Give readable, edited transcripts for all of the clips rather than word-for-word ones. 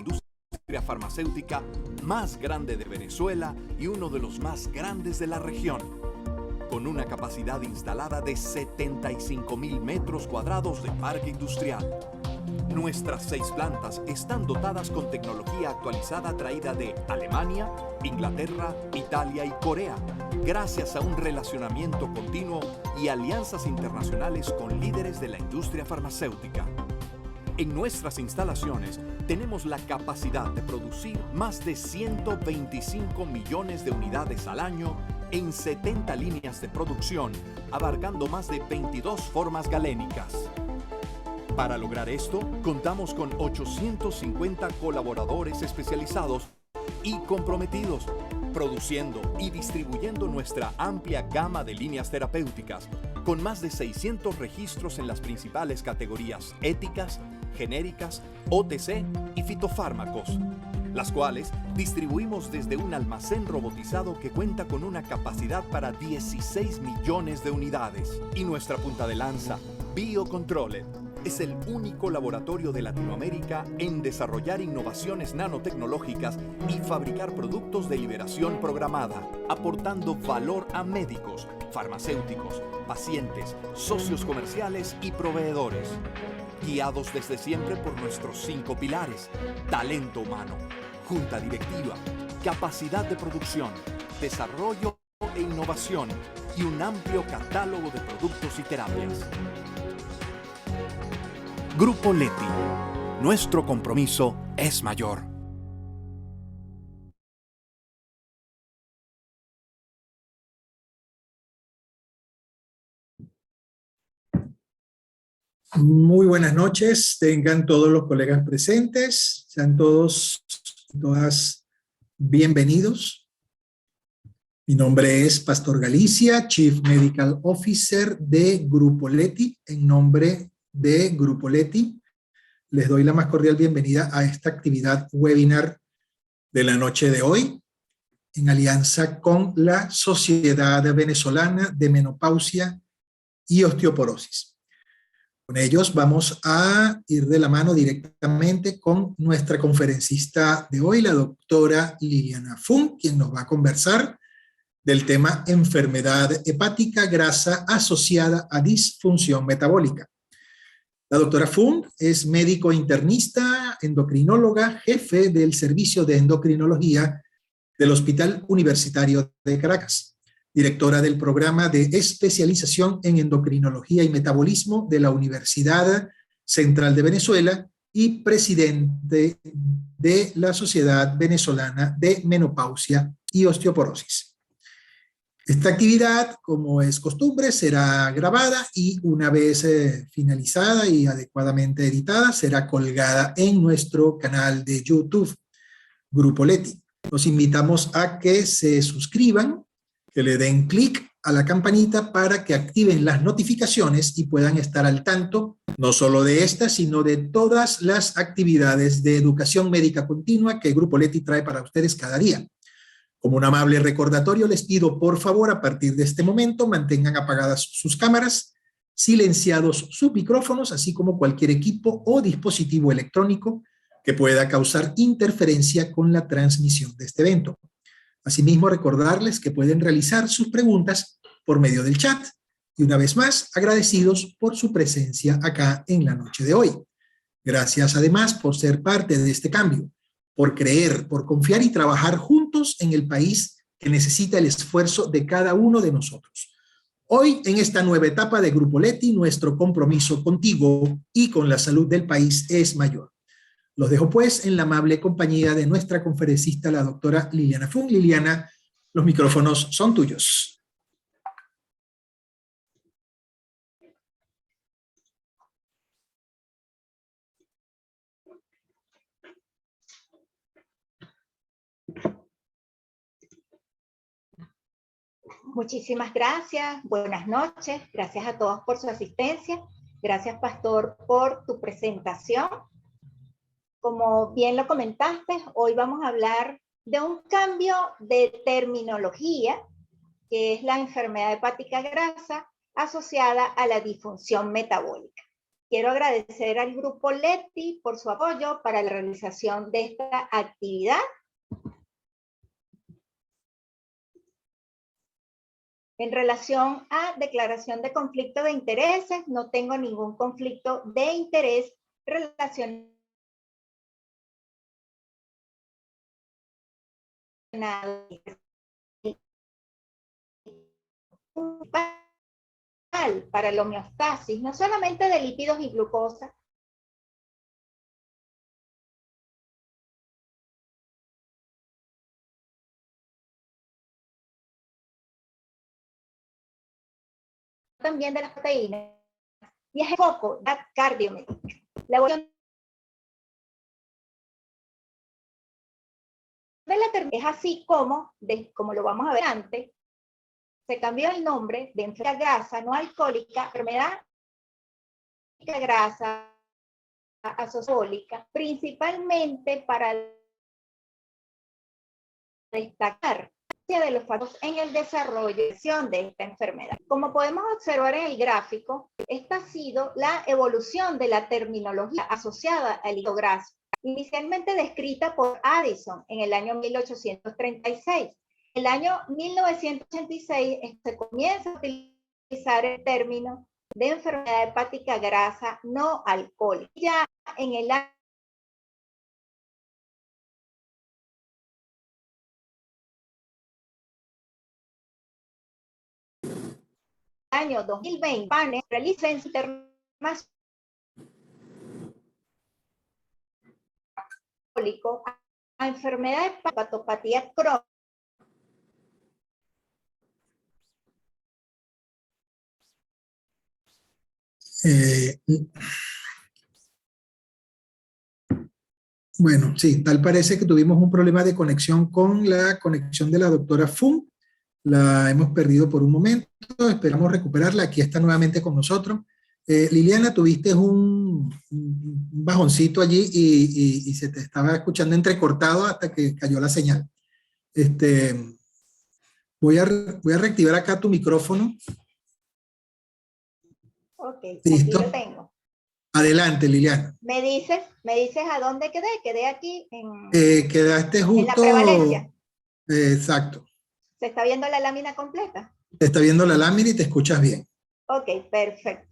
industria farmacéutica más grande de Venezuela y uno de los más grandes de la región, con una capacidad instalada de 75.000 metros cuadrados de parque industrial. Nuestras 6 plantas están dotadas con tecnología actualizada traída de Alemania, Inglaterra, Italia y Corea, gracias a un relacionamiento continuo y alianzas internacionales con líderes de la industria farmacéutica. En nuestras instalaciones tenemos la capacidad de producir más de 125 millones de unidades al año en 70 líneas de producción, abarcando más de 22 formas galénicas. Para lograr esto, contamos con 850 colaboradores especializados y comprometidos, produciendo y distribuyendo nuestra amplia gama de líneas terapéuticas, con más de 600 registros en las principales categorías éticas, genéricas, OTC y fitofármacos, las cuales distribuimos desde un almacén robotizado que cuenta con una capacidad para 16 millones de unidades. Y nuestra punta de lanza, Biocontroller, es el único laboratorio de Latinoamérica en desarrollar innovaciones nanotecnológicas y fabricar productos de liberación programada, aportando valor a médicos, farmacéuticos, pacientes, socios comerciales y proveedores. Guiados desde siempre por nuestros 5 pilares: talento humano, junta directiva, capacidad de producción, desarrollo e innovación y un amplio catálogo de productos y terapias. Grupo Leti. Nuestro compromiso es mayor. Muy buenas noches, tengan todos los colegas presentes, sean todos y todas bienvenidos. Mi nombre es Pastor Galicia, Chief Medical Officer de Grupo Leti. En nombre de Grupo Leti, les doy la más cordial bienvenida a esta actividad webinar de la noche de hoy, en alianza con la Sociedad Venezolana de Menopausia y Osteoporosis. Con ellos vamos a ir de la mano directamente con nuestra conferencista de hoy, la doctora Liliana Fung, quien nos va a conversar del tema enfermedad hepática grasa asociada a disfunción metabólica. La doctora Fung es médico internista, endocrinóloga, jefe del Servicio de Endocrinología del Hospital Universitario de Caracas, directora del programa de especialización en endocrinología y metabolismo de la Universidad Central de Venezuela y presidente de la Sociedad Venezolana de Menopausia y Osteoporosis. Esta actividad, como es costumbre, será grabada y una vez finalizada y adecuadamente editada, será colgada en nuestro canal de YouTube, Grupo Leti. Los invitamos a que se suscriban, que le den clic a la campanita para que activen las notificaciones y puedan estar al tanto no solo de esta, sino de todas las actividades de educación médica continua que Grupo Leti trae para ustedes cada día. Como un amable recordatorio, les pido por favor a partir de este momento mantengan apagadas sus cámaras, silenciados sus micrófonos, así como cualquier equipo o dispositivo electrónico que pueda causar interferencia con la transmisión de este evento. Asimismo, recordarles que pueden realizar sus preguntas por medio del chat. Y una vez más, agradecidos por su presencia acá en la noche de hoy. Gracias además por ser parte de este cambio, por creer, por confiar y trabajar juntos en el país que necesita el esfuerzo de cada uno de nosotros. Hoy, en esta nueva etapa de Grupo Leti, nuestro compromiso contigo y con la salud del país es mayor. Los dejo pues en la amable compañía de nuestra conferencista, la doctora Liliana Fung. Liliana, los micrófonos son tuyos. Muchísimas gracias, buenas noches, gracias a todos por su asistencia, gracias Pastor por tu presentación. Como bien lo comentaste, hoy vamos a hablar de un cambio de terminología, que es la enfermedad hepática grasa asociada a la disfunción metabólica. quiero agradecer al grupo Leti por su apoyo para la realización de esta actividad. En relación a declaración de conflicto de intereses, no tengo ningún conflicto de interés relacionado para la homeostasis, no solamente de lípidos y glucosa, también de las proteínas, y es el foco de la cardiométrica. La evolución de la es así como, como lo vamos a ver antes, se cambió el nombre de enfermedad grasa no alcohólica, enfermedad grasa asociada, principalmente para destacar de los factores en el desarrollo de esta enfermedad. Como podemos observar en el gráfico, esta ha sido la evolución de la terminología asociada al hígado graso, inicialmente descrita por Addison en el año 1836. En el año 1986 se comienza a utilizar el término de enfermedad hepática grasa no alcohólica. Ya en el año 2020, realiza en internacional a enfermedad de hepatopatía crónica. Bueno, sí, tal parece que tuvimos un problema de conexión con la conexión de la doctora Fung. La hemos perdido por un momento, esperamos recuperarla. Aquí está nuevamente con nosotros. Liliana, tuviste un bajoncito allí y se te estaba escuchando entrecortado hasta que cayó la señal. Voy a reactivar acá tu micrófono. Ok, ¿Listo? aquí lo tengo. Adelante, Liliana. ¿Me dices a dónde quedé? Quedé aquí Quedaste justo... en la prevalencia. Exacto. ¿Se está viendo la lámina completa? Te está viendo la lámina y te escuchas bien. Ok, perfecto.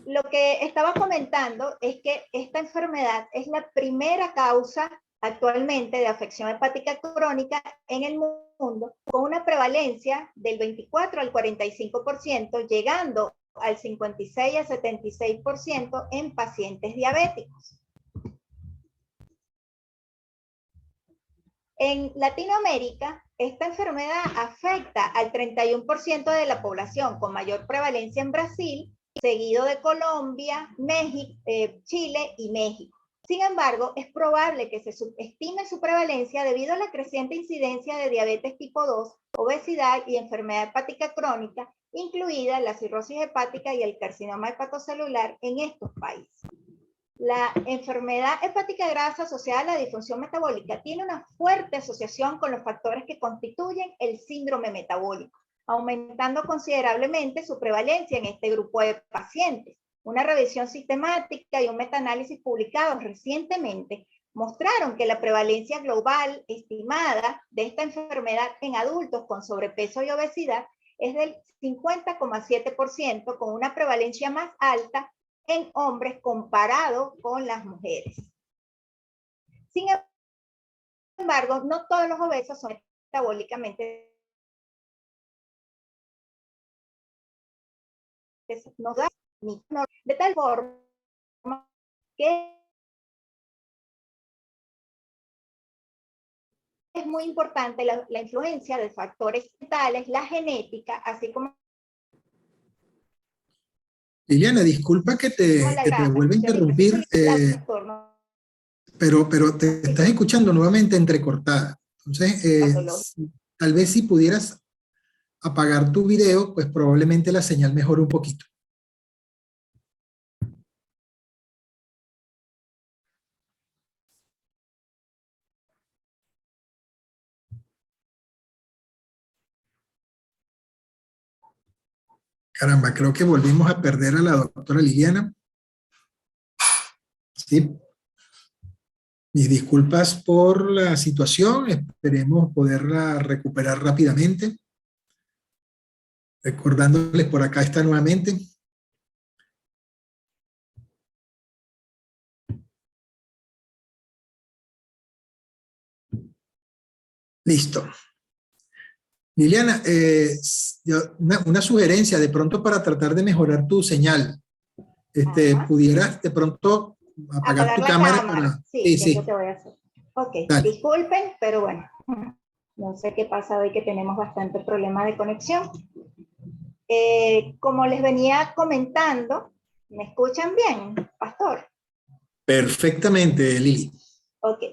Lo que estaba comentando es que esta enfermedad es la primera causa actualmente de afección hepática crónica en el mundo, con una prevalencia del 24 al 45%, llegando al 56 al 76% en pacientes diabéticos. En Latinoamérica, esta enfermedad afecta al 31% de la población, con mayor prevalencia en Brasil, seguido de Colombia, México, Chile y México. Sin embargo, es probable que se subestime su prevalencia debido a la creciente incidencia de diabetes tipo 2, obesidad y enfermedad hepática crónica, incluida la cirrosis hepática y el carcinoma hepatocelular en estos países. La enfermedad hepática grasa asociada a la disfunción metabólica tiene una fuerte asociación con los factores que constituyen el síndrome metabólico, aumentando considerablemente su prevalencia en este grupo de pacientes. Una revisión sistemática y un metaanálisis publicados recientemente mostraron que la prevalencia global estimada de esta enfermedad en adultos con sobrepeso y obesidad es del 50,7%, con una prevalencia más alta en hombres comparado con las mujeres. Sin embargo, no todos los obesos son metabólicamente de tal forma que es muy importante la influencia de factores mentales, la genética, así como Liliana, disculpa que te vuelva a interrumpir, pero te estás escuchando nuevamente entrecortada. Entonces, tal vez si pudieras apagar tu video, pues probablemente la señal mejore un poquito. Caramba, creo que volvimos a perder a la doctora Liliana. Sí. Mis disculpas por la situación, esperemos poderla recuperar rápidamente. Recordándoles, por acá está nuevamente. Listo. Liliana, una sugerencia de pronto para tratar de mejorar tu señal. ¿Pudieras de pronto apagar tu la cámara? cámara. Sí, Sí, eso sí. te voy a hacer. Ok, Dale. disculpen, pero bueno, no sé qué pasa hoy que tenemos bastante problema de conexión. Como les venía comentando, ¿me escuchan bien, Pastor? Perfectamente, Lili. Ok.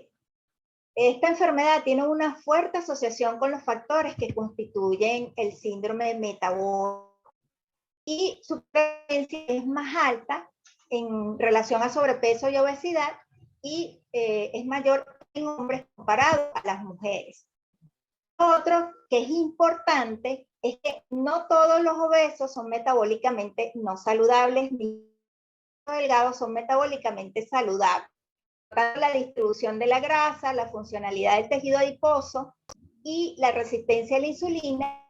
Esta enfermedad tiene una fuerte asociación con los factores que constituyen el síndrome metabólico y su prevalencia es más alta en relación a sobrepeso y obesidad y es mayor en hombres comparado a las mujeres. Otro que es importante es que no todos los obesos son metabólicamente no saludables, ni los delgados son metabólicamente saludables. La distribución de la grasa, la funcionalidad del tejido adiposo y la resistencia a la insulina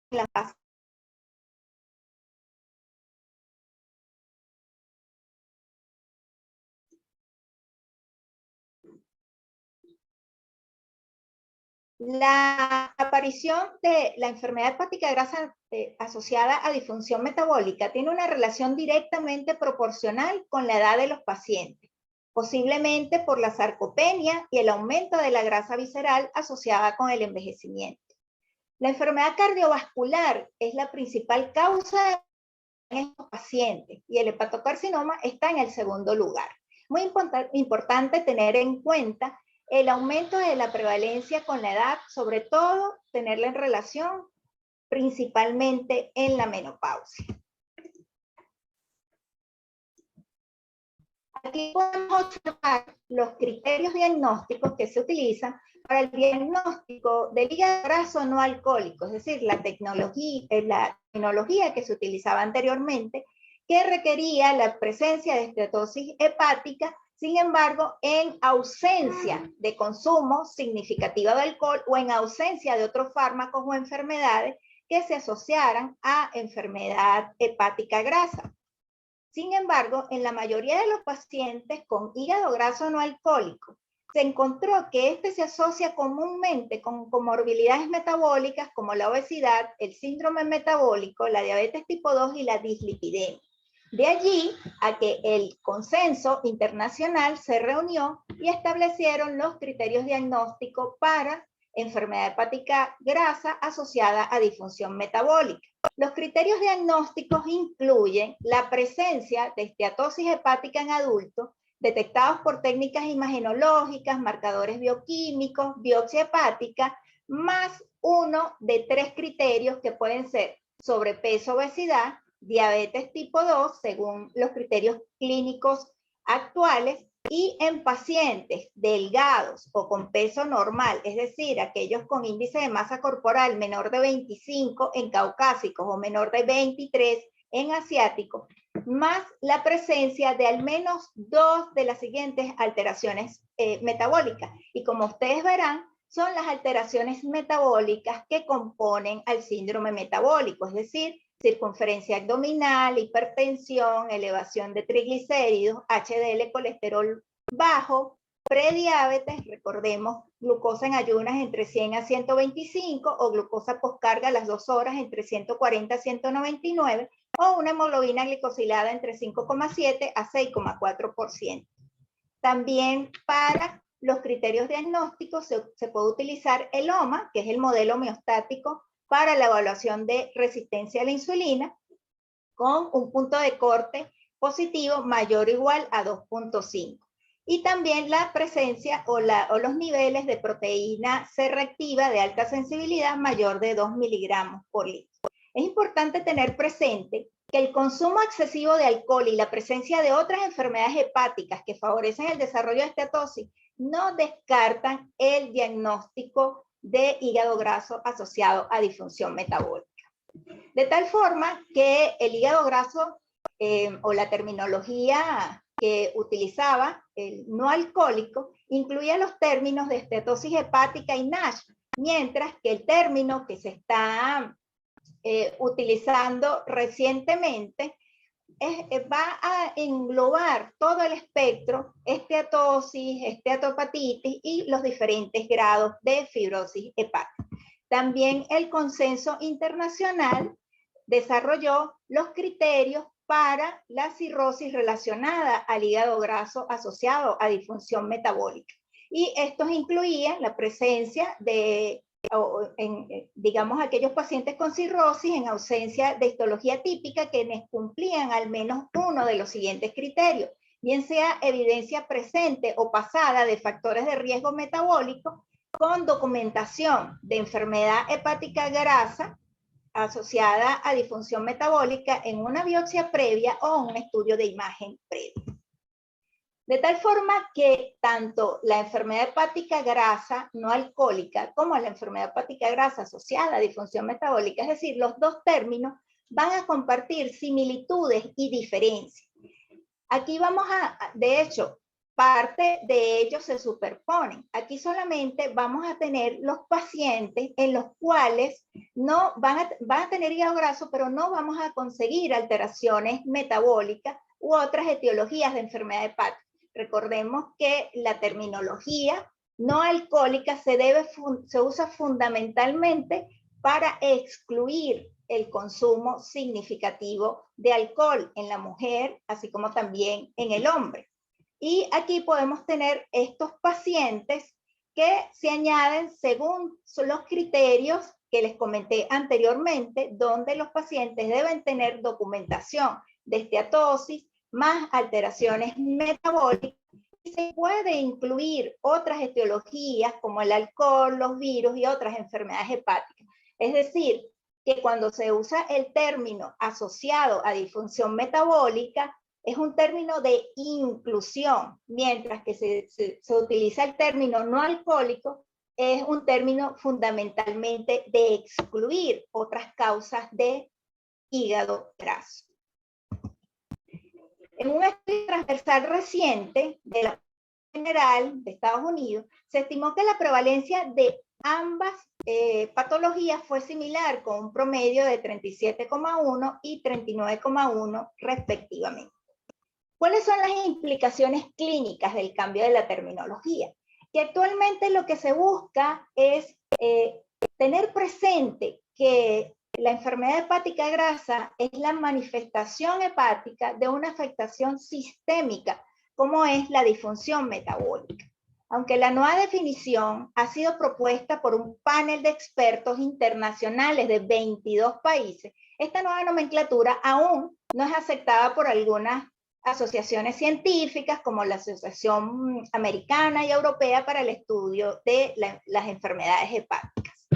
en la fase. La aparición de la enfermedad hepática grasa asociada a disfunción metabólica tiene una relación directamente proporcional con la edad de los pacientes, posiblemente por la sarcopenia y el aumento de la grasa visceral asociada con el envejecimiento. La enfermedad cardiovascular es la principal causa en estos pacientes y el hepatocarcinoma está en el segundo lugar. Muy importante tener en cuenta el aumento de la prevalencia con la edad, sobre todo tenerla en relación principalmente en la menopausia. Aquí podemos observar los criterios diagnósticos que se utilizan para el diagnóstico del hígado graso no alcohólico, es decir, la tecnología que se utilizaba anteriormente, que requería la presencia de esteatosis hepática, sin embargo, en ausencia de consumo significativo de alcohol o en ausencia de otros fármacos o enfermedades que se asociaran a enfermedad hepática grasa. Sin embargo, en la mayoría de los pacientes con hígado graso no alcohólico, se encontró que este se asocia comúnmente con comorbilidades metabólicas como la obesidad, el síndrome metabólico, la diabetes tipo 2 y la dislipidemia. De allí a que el consenso internacional se reunió y establecieron los criterios diagnósticos para enfermedad hepática grasa asociada a disfunción metabólica. Los criterios diagnósticos incluyen la presencia de esteatosis hepática en adultos, detectados por técnicas imagenológicas, marcadores bioquímicos, biopsia hepática, más uno de 3 criterios que pueden ser sobrepeso, obesidad, diabetes tipo 2, según los criterios clínicos actuales, y en pacientes delgados o con peso normal, es decir, aquellos con índice de masa corporal menor de 25 en caucásicos o menor de 23 en asiáticos, más la presencia de al menos 2 de las siguientes alteraciones metabólicas. Y como ustedes verán, son las alteraciones metabólicas que componen al síndrome metabólico, es decir, circunferencia abdominal, hipertensión, elevación de triglicéridos, HDL, colesterol bajo, prediabetes, recordemos, glucosa en ayunas entre 100 a 125 o glucosa postcarga a las 2 horas entre 140 a 199 o una hemoglobina glicosilada entre 5,7 a 6,4%. También para los criterios diagnósticos se puede utilizar el OMA, que es el modelo homeostático para la evaluación de resistencia a la insulina, con un punto de corte positivo mayor o igual a 2.5. Y también la presencia o los niveles de proteína C reactiva de alta sensibilidad mayor de 2 miligramos por litro. Es importante tener presente que el consumo excesivo de alcohol y la presencia de otras enfermedades hepáticas que favorecen el desarrollo de esteatosis no descartan el diagnóstico de hígado graso asociado a disfunción metabólica. De tal forma que el hígado graso o la terminología que utilizaba, el no alcohólico, incluía los términos de esteatosis hepática y NASH, mientras que el término que se está utilizando recientemente va a englobar todo el espectro, esteatosis, esteatopatitis y los diferentes grados de fibrosis hepática. También el consenso internacional desarrolló los criterios para la cirrosis relacionada al hígado graso asociado a disfunción metabólica. Y estos incluían la presencia de, digamos, aquellos pacientes con cirrosis en ausencia de histología típica quienes cumplían al menos uno de los siguientes criterios, bien sea evidencia presente o pasada de factores de riesgo metabólico con documentación de enfermedad hepática grasa asociada a disfunción metabólica en una biopsia previa o un estudio de imagen previo. De tal forma que tanto la enfermedad hepática grasa no alcohólica como la enfermedad hepática grasa asociada a disfunción metabólica, es decir, los dos términos van a compartir similitudes y diferencias. Aquí vamos de hecho, parte de ellos se superponen. Aquí solamente vamos a tener los pacientes en los cuales no van a tener hígado graso, pero no vamos a conseguir alteraciones metabólicas u otras etiologías de enfermedad hepática. Recordemos que la terminología no alcohólica se usa fundamentalmente para excluir el consumo significativo de alcohol en la mujer, así como también en el hombre. Y aquí podemos tener estos pacientes que se añaden según los criterios que les comenté anteriormente, donde los pacientes deben tener documentación de esteatosis, más alteraciones metabólicas, y se puede incluir otras etiologías como el alcohol, los virus y otras enfermedades hepáticas. Es decir, que cuando se usa el término asociado a disfunción metabólica, es un término de inclusión, mientras que se utiliza el término no alcohólico, es un término fundamentalmente de excluir otras causas de hígado graso. En un estudio transversal reciente de la General de Estados Unidos, se estimó que la prevalencia de ambas patologías fue similar, con un promedio de 37,1 y 39,1 respectivamente. ¿Cuáles son las implicaciones clínicas del cambio de la terminología? Que actualmente lo que se busca es tener presente que la enfermedad hepática grasa es la manifestación hepática de una afectación sistémica, como es la disfunción metabólica. Aunque la nueva definición ha sido propuesta por un panel de expertos internacionales de 22 países, esta nueva nomenclatura aún no es aceptada por algunas asociaciones científicas como la Asociación Americana y Europea para el Estudio de las Enfermedades Hepáticas.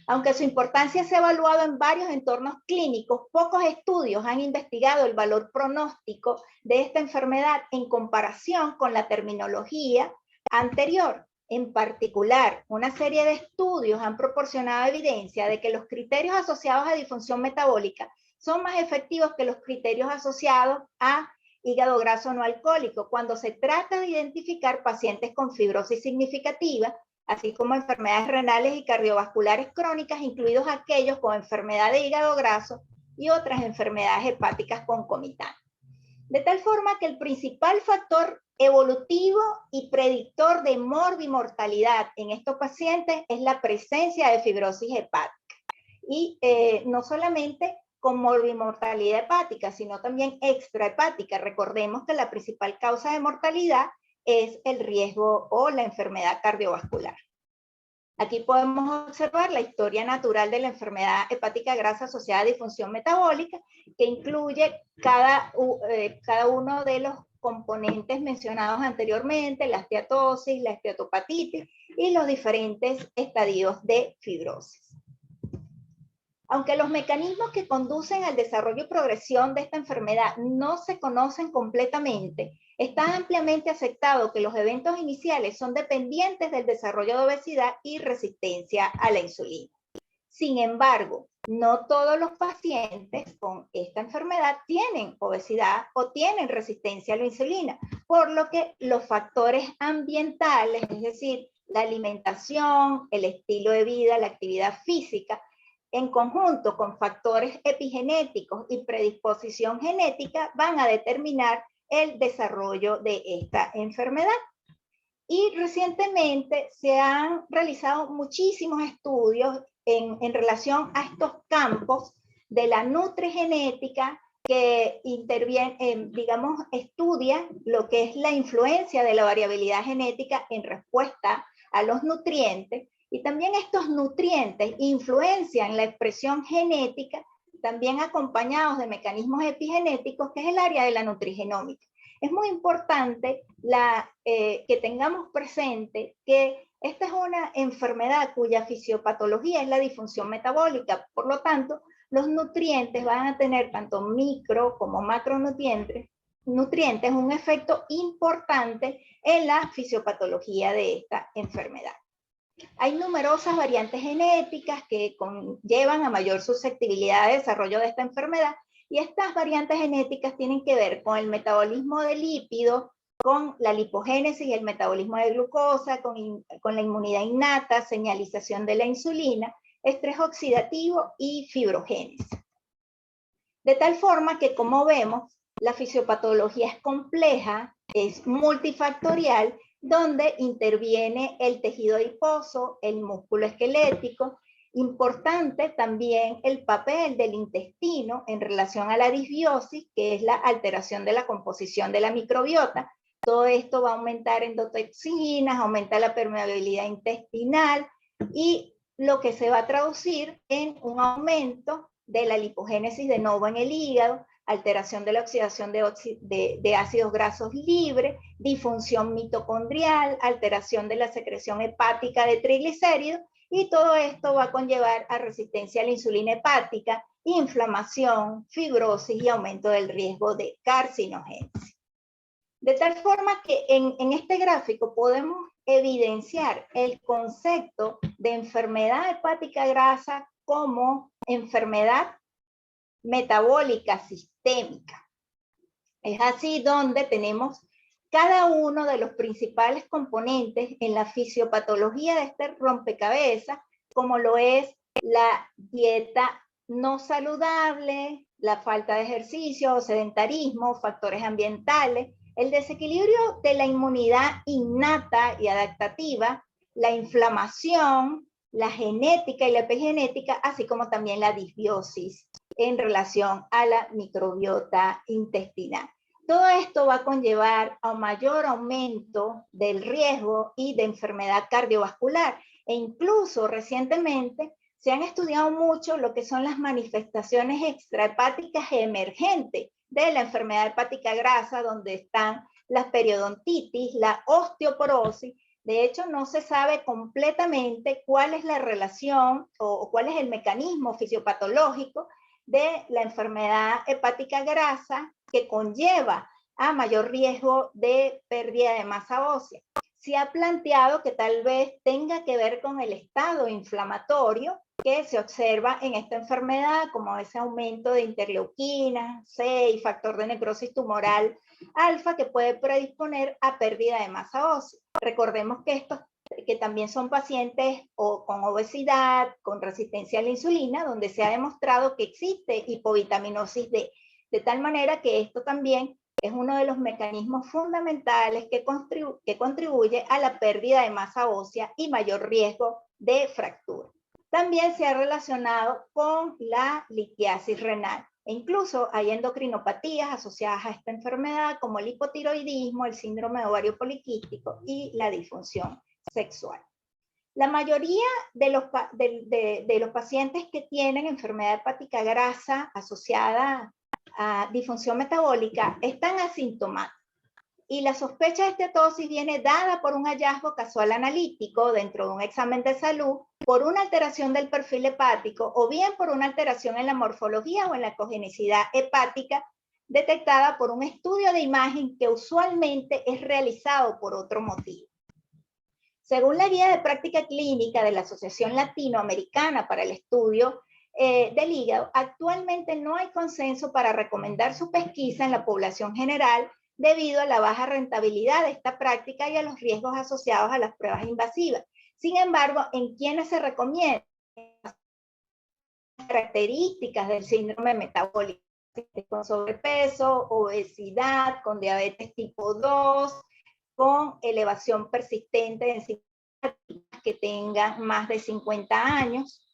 Aunque su importancia se ha evaluado en varios entornos clínicos, pocos estudios han investigado el valor pronóstico de esta enfermedad en comparación con la terminología anterior. En particular, una serie de estudios han proporcionado evidencia de que los criterios asociados a disfunción metabólica son más efectivos que los criterios asociados a hígado graso no alcohólico cuando se trata de identificar pacientes con fibrosis significativa, así como enfermedades renales y cardiovasculares crónicas, incluidos aquellos con enfermedad de hígado graso y otras enfermedades hepáticas concomitantes. De tal forma que el principal factor evolutivo y predictor de morbimortalidad en estos pacientes es la presencia de fibrosis hepática. Y no solamente con morbimortalidad hepática, sino también extrahepática. Recordemos que la principal causa de mortalidad es el riesgo o la enfermedad cardiovascular. Aquí podemos observar la historia natural de la enfermedad hepática grasa asociada a disfunción metabólica, que incluye cada uno de los componentes mencionados anteriormente, la esteatosis, la esteatopatitis y los diferentes estadios de fibrosis. Aunque los mecanismos que conducen al desarrollo y progresión de esta enfermedad no se conocen completamente, está ampliamente aceptado que los eventos iniciales son dependientes del desarrollo de obesidad y resistencia a la insulina. Sin embargo, no todos los pacientes con esta enfermedad tienen obesidad o tienen resistencia a la insulina, por lo que los factores ambientales, es decir, la alimentación, el estilo de vida, la actividad física, en conjunto con factores epigenéticos y predisposición genética, van a determinar el desarrollo de esta enfermedad. Y recientemente se han realizado muchísimos estudios en relación a estos campos de la nutrigenética que interviene, digamos, estudia lo que es la influencia de la variabilidad genética en respuesta a los nutrientes, y también estos nutrientes influencian la expresión genética, también acompañados de mecanismos epigenéticos, que es el área de la nutrigenómica. Es muy importante que tengamos presente que esta es una enfermedad cuya fisiopatología es la disfunción metabólica. Por lo tanto, los nutrientes van a tener tanto micro como macronutrientes un efecto importante en la fisiopatología de esta enfermedad. Hay numerosas variantes genéticas que conllevan a mayor susceptibilidad de desarrollo de esta enfermedad, y estas variantes genéticas tienen que ver con el metabolismo de lípidos, con la lipogénesis y el metabolismo de glucosa, con la inmunidad innata, señalización de la insulina, estrés oxidativo y fibrogénesis. De tal forma que, como vemos, la fisiopatología es compleja, es multifactorial, donde interviene el tejido adiposo, el músculo esquelético. Importante también el papel del intestino en relación a la disbiosis, que es la alteración de la composición de la microbiota. Todo esto va a aumentar endotoxinas, aumenta la permeabilidad intestinal, y lo que se va a traducir en un aumento de la lipogénesis de nuevo en el hígado, alteración de la oxidación de ácidos grasos libres, disfunción mitocondrial, alteración de la secreción hepática de triglicéridos, y todo esto va a conllevar a resistencia a la insulina hepática, inflamación, fibrosis y aumento del riesgo de carcinogénesis. De tal forma que en este gráfico podemos evidenciar el concepto de enfermedad hepática grasa como enfermedad metabólica sistémica. Es así donde tenemos cada uno de los principales componentes en la fisiopatología de este rompecabezas, como lo es la dieta no saludable, la falta de ejercicio o sedentarismo, factores ambientales, el desequilibrio de la inmunidad innata y adaptativa, la inflamación, la genética y la epigenética, así como también la disbiosis en relación a la microbiota intestinal. Todo esto va a conllevar a un mayor aumento del riesgo y de enfermedad cardiovascular, e incluso recientemente se han estudiado mucho lo que son las manifestaciones extrahepáticas emergentes de la enfermedad hepática grasa, donde están las periodontitis, la osteoporosis. De hecho, no se sabe completamente cuál es la relación o cuál es el mecanismo fisiopatológico de la enfermedad hepática grasa que conlleva a mayor riesgo de pérdida de masa ósea. Se ha planteado que tal vez tenga que ver con el estado inflamatorio que se observa en esta enfermedad, como ese aumento de interleuquina, C y factor de necrosis tumoral alfa, que puede predisponer a pérdida de masa ósea. Recordemos que estos que también son pacientes con obesidad, con resistencia a la insulina, donde se ha demostrado que existe hipovitaminosis D, de tal manera que esto también es uno de los mecanismos fundamentales que contribuye a la pérdida de masa ósea y mayor riesgo de fractura. También se ha relacionado con la litiasis renal, e incluso hay endocrinopatías asociadas a esta enfermedad, como el hipotiroidismo, el síndrome de ovario poliquístico y la disfunción sexual. La mayoría de los pacientes que tienen enfermedad hepática grasa asociada a disfunción metabólica están asintomáticos, y la sospecha de esteatosis viene dada por un hallazgo casual analítico dentro de un examen de salud, por una alteración del perfil hepático o bien por una alteración en la morfología o en la cogenicidad hepática detectada por un estudio de imagen que usualmente es realizado por otro motivo. Según la guía de práctica clínica de la Asociación Latinoamericana para el Estudio del hígado, actualmente no hay consenso para recomendar su pesquisa en la población general debido a la baja rentabilidad de esta práctica y a los riesgos asociados a las pruebas invasivas. Sin embargo, en quienes se recomienda características del síndrome metabólico, con sobrepeso, obesidad, con diabetes tipo 2, con elevación persistente de enzimas que tengan más de 50 años.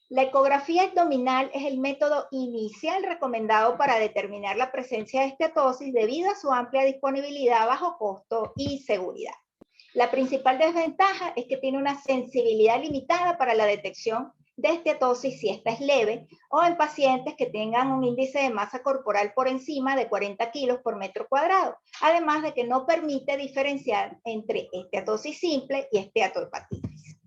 La ecografía abdominal es el método inicial recomendado para determinar la presencia de esteatosis debido a su amplia disponibilidad, bajo costo y seguridad. La principal desventaja es que tiene una sensibilidad limitada para la detección de esteatosis si esta es leve o en pacientes que tengan un índice de masa corporal por encima de 40 kilos por metro cuadrado, además de que no permite diferenciar entre esteatosis simple y esteatohepatitis.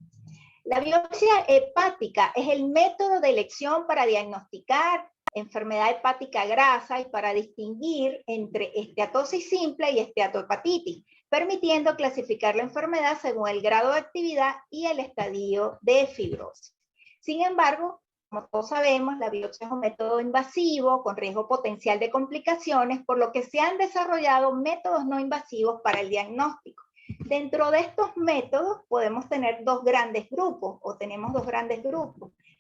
La biopsia hepática es el método de elección para diagnosticar enfermedad hepática grasa y para distinguir entre esteatosis simple y esteatohepatitis, permitiendo clasificar la enfermedad según el grado de actividad y el estadio de fibrosis. Sin embargo, como todos sabemos, la biopsia es un método invasivo con riesgo potencial de complicaciones, por lo que se han desarrollado métodos no invasivos para el diagnóstico. Dentro de estos métodos podemos tener dos grandes grupos,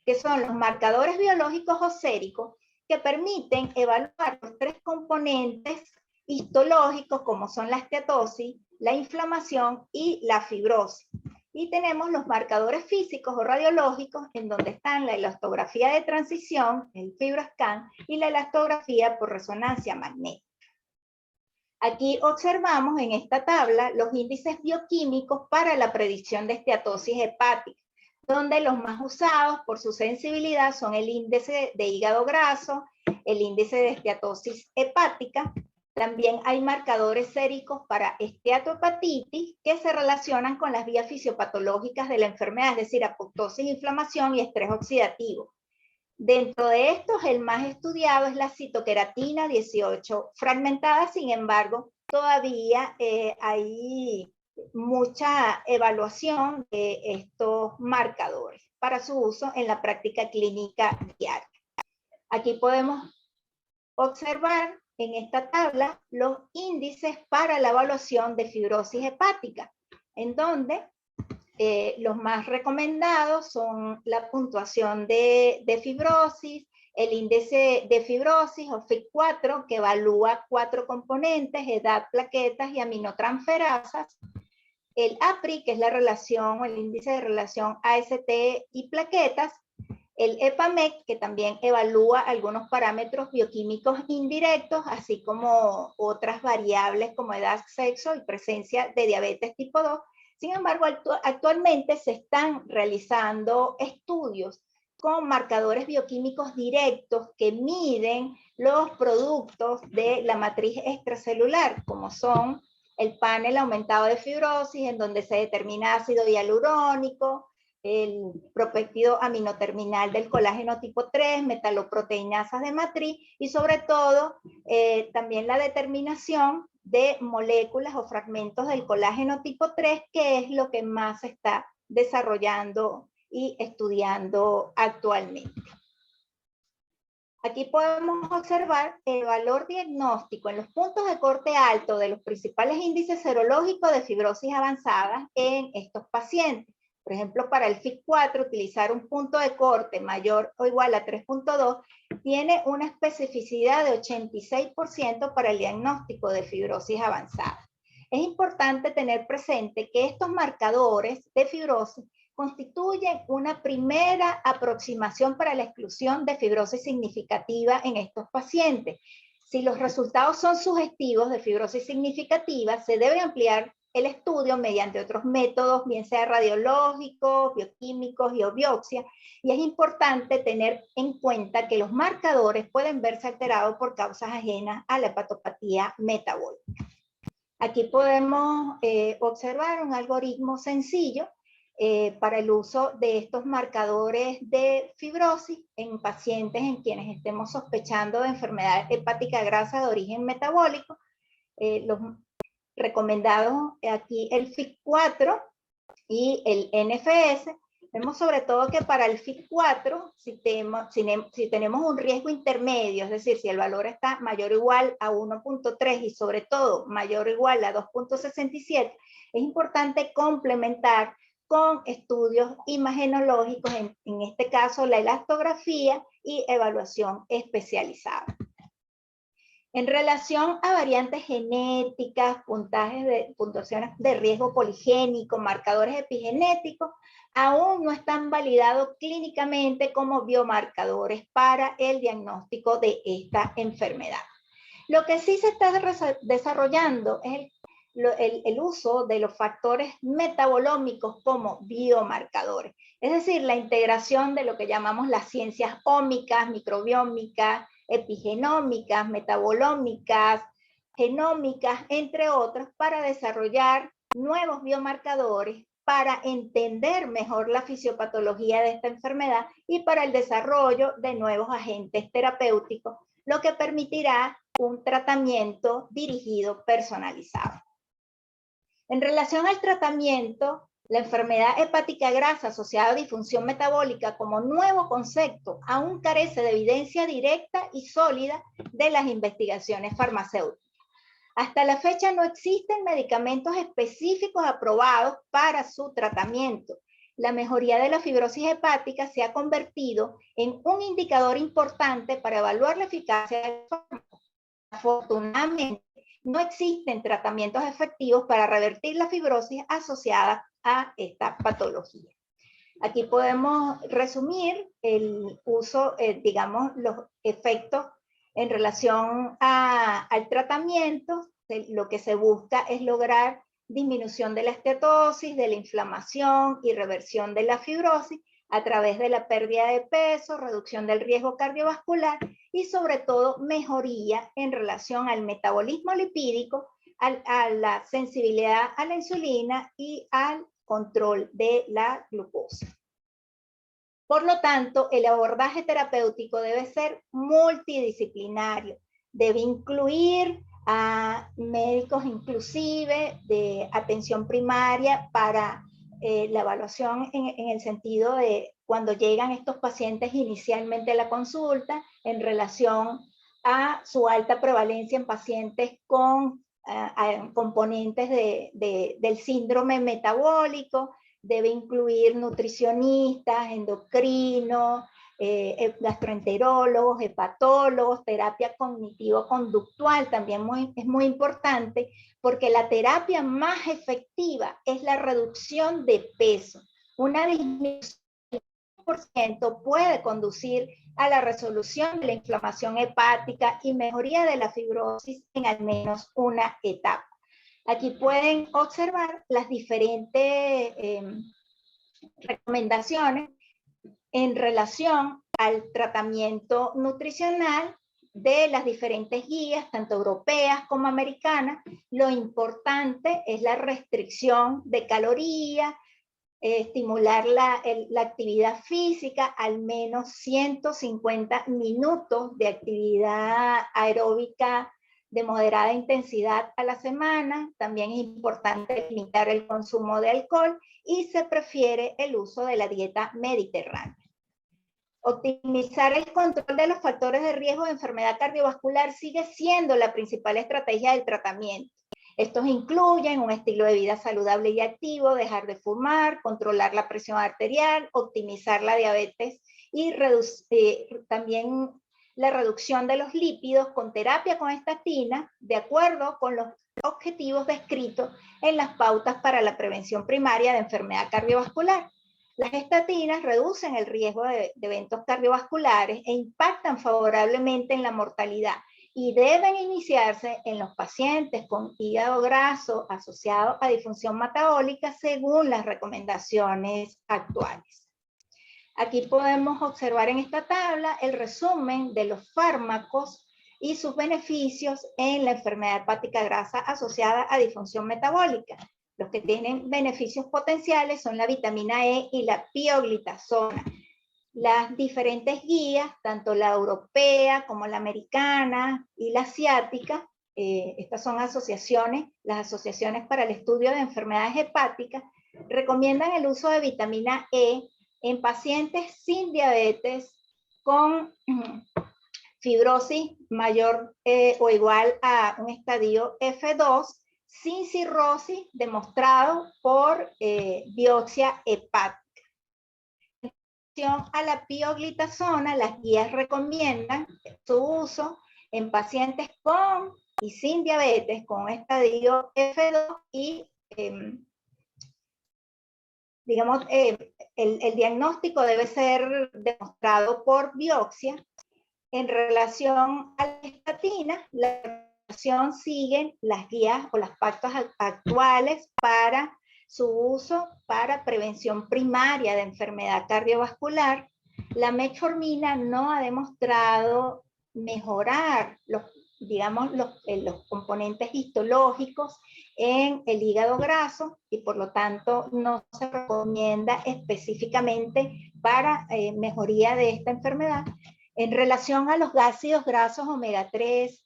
que son los marcadores biológicos o séricos, que permiten evaluar los tres componentes histológicos, como son la esteatosis, la inflamación y la fibrosis. Y tenemos los marcadores físicos o radiológicos, en donde están la elastografía de transición, el FibroScan, y la elastografía por resonancia magnética. Aquí observamos en esta tabla los índices bioquímicos para la predicción de esteatosis hepática, donde los más usados por su sensibilidad son el índice de hígado graso, el índice de esteatosis hepática. También hay marcadores séricos para esteatohepatitis que se relacionan con las vías fisiopatológicas de la enfermedad, es decir, apoptosis, inflamación y estrés oxidativo. Dentro de estos, el más estudiado es la citoqueratina 18 fragmentada. Sin embargo, todavía hay mucha evaluación de estos marcadores para su uso en la práctica clínica diaria. Aquí podemos observar en esta tabla los índices para la evaluación de fibrosis hepática, en donde los más recomendados son la puntuación de fibrosis, el índice de fibrosis o FIB-4, que evalúa 4 componentes: edad, plaquetas y aminotransferasas; el APRI, que es la relación o el índice de relación AST y plaquetas; el EPAMEC, que también evalúa algunos parámetros bioquímicos indirectos, así como otras variables como edad, sexo y presencia de diabetes tipo 2. Sin embargo, actualmente se están realizando estudios con marcadores bioquímicos directos que miden los productos de la matriz extracelular, como son el panel aumentado de fibrosis, en donde se determina ácido hialurónico, el propéptido aminoterminal del colágeno tipo 3, metaloproteinasas de matriz y sobre todo también la determinación de moléculas o fragmentos del colágeno tipo 3, que es lo que más se está desarrollando y estudiando actualmente. Aquí podemos observar el valor diagnóstico en los puntos de corte alto de los principales índices serológicos de fibrosis avanzada en estos pacientes. Por ejemplo, para el FIB-4, utilizar un punto de corte mayor o igual a 3.2 tiene una especificidad de 86% para el diagnóstico de fibrosis avanzada. Es importante tener presente que estos marcadores de fibrosis constituyen una primera aproximación para la exclusión de fibrosis significativa en estos pacientes. Si los resultados son sugestivos de fibrosis significativa, se debe ampliar el estudio mediante otros métodos, bien sea radiológicos, bioquímicos y o biopsia, y es importante tener en cuenta que los marcadores pueden verse alterados por causas ajenas a la hepatopatía metabólica. Aquí podemos observar un algoritmo sencillo para el uso de estos marcadores de fibrosis en pacientes en quienes estemos sospechando de enfermedad hepática grasa de origen metabólico. Los recomendados aquí el FIB-4 y el NFS. Vemos sobre todo que para el FIT4, si tenemos un riesgo intermedio, es decir, si el valor está mayor o igual a 1.3 y sobre todo mayor o igual a 2.67, es importante complementar con estudios imagenológicos, en este caso la elastografía y evaluación especializada. En relación a variantes genéticas, puntuaciones de riesgo poligénico, marcadores epigenéticos, aún no están validados clínicamente como biomarcadores para el diagnóstico de esta enfermedad. Lo que sí se está desarrollando es el uso de los factores metabolómicos como biomarcadores, es decir, la integración de lo que llamamos las ciencias ómicas, microbiómicas, epigenómicas, metabolómicas, genómicas, entre otros, para desarrollar nuevos biomarcadores, para entender mejor la fisiopatología de esta enfermedad y para el desarrollo de nuevos agentes terapéuticos, lo que permitirá un tratamiento dirigido personalizado. En relación al tratamiento, la enfermedad hepática grasa asociada a disfunción metabólica como nuevo concepto aún carece de evidencia directa y sólida de las investigaciones farmacéuticas. Hasta la fecha no existen medicamentos específicos aprobados para su tratamiento. La mejoría de la fibrosis hepática se ha convertido en un indicador importante para evaluar la eficacia del fármaco. Afortunadamente, no existen tratamientos efectivos para revertir la fibrosis asociada a esta patología. Aquí podemos resumir el uso, digamos, los efectos en relación al tratamiento. Lo que se busca es lograr disminución de la esteatosis, de la inflamación y reversión de la fibrosis a través de la pérdida de peso, reducción del riesgo cardiovascular y sobre todo mejoría en relación al metabolismo lipídico, a la sensibilidad a la insulina y al control de la glucosa. Por lo tanto, el abordaje terapéutico debe ser multidisciplinario, debe incluir a médicos inclusive de atención primaria para la evaluación en el sentido de cuando llegan estos pacientes inicialmente a la consulta en relación a su alta prevalencia en pacientes con componentes del síndrome metabólico. Debe incluir nutricionistas, endocrinos, gastroenterólogos, hepatólogos, terapia cognitivo-conductual también es muy importante, porque la terapia más efectiva es la reducción de peso. Una disminución del 10% puede conducir a la resolución de la inflamación hepática y mejoría de la fibrosis en al menos una etapa. Aquí pueden observar las diferentes recomendaciones en relación al tratamiento nutricional de las diferentes guías, tanto europeas como americanas. Lo importante es la restricción de calorías, estimular la actividad física, al menos 150 minutos de actividad aeróbica de moderada intensidad a la semana. También es importante limitar el consumo de alcohol y se prefiere el uso de la dieta mediterránea. Optimizar el control de los factores de riesgo de enfermedad cardiovascular sigue siendo la principal estrategia del tratamiento. Estos incluyen un estilo de vida saludable y activo, dejar de fumar, controlar la presión arterial, optimizar la diabetes y también la reducción de los lípidos con terapia con estatina, de acuerdo con los objetivos descritos en las pautas para la prevención primaria de enfermedad cardiovascular. Las estatinas reducen el riesgo de eventos cardiovasculares e impactan favorablemente en la mortalidad y deben iniciarse en los pacientes con hígado graso asociado a disfunción metabólica según las recomendaciones actuales. Aquí podemos observar en esta tabla el resumen de los fármacos y sus beneficios en la enfermedad hepática grasa asociada a disfunción metabólica. Los que tienen beneficios potenciales son la vitamina E y la pioglitazona. Las diferentes guías, tanto la europea como la americana y la asiática, estas son asociaciones, las asociaciones para el estudio de enfermedades hepáticas, recomiendan el uso de vitamina E en pacientes sin diabetes con fibrosis mayor o igual a un estadio F2, sin cirrosis, demostrado por biopsia hepática. En relación a la pioglitazona, las guías recomiendan su uso en pacientes con y sin diabetes con estadio F2 y digamos, el diagnóstico debe ser demostrado por biopsia. En relación a la estatina, la recomendación sigue las guías o las pautas actuales para su uso para prevención primaria de enfermedad cardiovascular. La metformina no ha demostrado mejorar los componentes histológicos en el hígado graso y por lo tanto no se recomienda específicamente para mejoría de esta enfermedad. En relación a los ácidos grasos omega 3,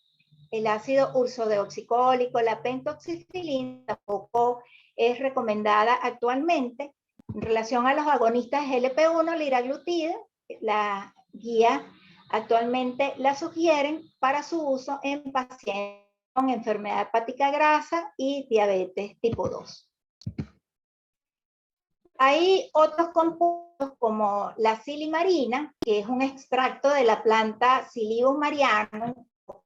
el ácido ursodeoxicólico, la pentoxifilina tampoco es recomendada actualmente. En relación a los agonistas GLP-1, liraglutide, la guía actualmente la sugieren para su uso en pacientes con enfermedad hepática grasa y diabetes tipo 2. Hay otros compuestos como la silimarina, que es un extracto de la planta Silibum marianum o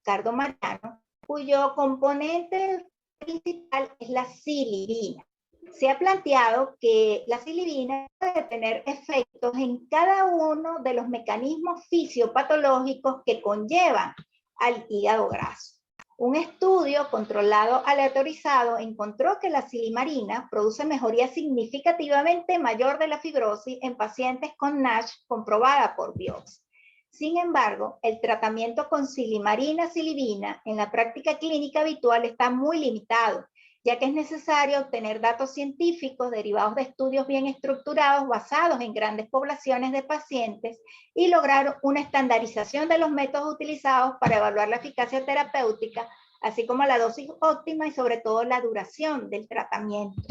cardo mariano, cuyo componente principal es la silibina. Se ha planteado que la silibina puede tener efectos en cada uno de los mecanismos fisiopatológicos que conllevan al hígado graso. Un estudio controlado aleatorizado encontró que la silimarina produce mejoría significativamente mayor de la fibrosis en pacientes con NASH comprobada por biopsia. Sin embargo, el tratamiento con silimarina-silibina en la práctica clínica habitual está muy limitado, ya que es necesario obtener datos científicos derivados de estudios bien estructurados basados en grandes poblaciones de pacientes y lograr una estandarización de los métodos utilizados para evaluar la eficacia terapéutica, así como la dosis óptima y sobre todo la duración del tratamiento.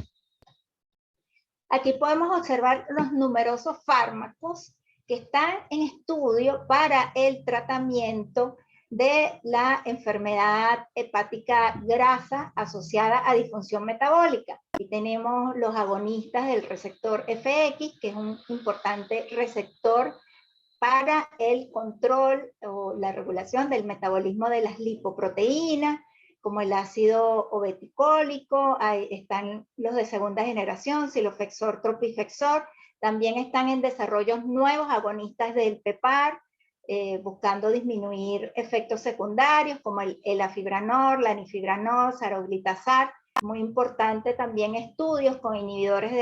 Aquí podemos observar los numerosos fármacos que están en estudio para el tratamiento de la enfermedad hepática grasa asociada a disfunción metabólica. Aquí tenemos los agonistas del receptor FX, que es un importante receptor para el control o la regulación del metabolismo de las lipoproteínas, como el ácido obeticólico. Ahí están los de segunda generación, silofexor, tropifexor. También están en desarrollo nuevos agonistas del PEPAR, buscando disminuir efectos secundarios como el elafibranor, lanifibranor, saroglitazar. Muy importante también estudios con inhibidores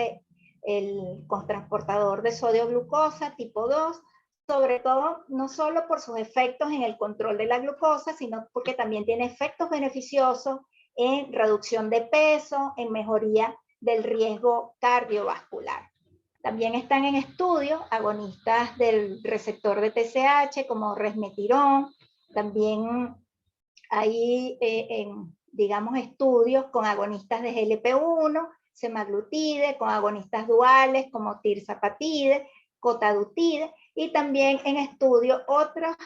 del cotransportador de sodio glucosa tipo 2, sobre todo no solo por sus efectos en el control de la glucosa, sino porque también tiene efectos beneficiosos en reducción de peso, en mejoría del riesgo cardiovascular. También están en estudio agonistas del receptor de TSH como resmetirón. También hay, digamos, estudios con agonistas de GLP-1, semaglutide, con agonistas duales como tirzapatide, cotadutide, y también en estudio otros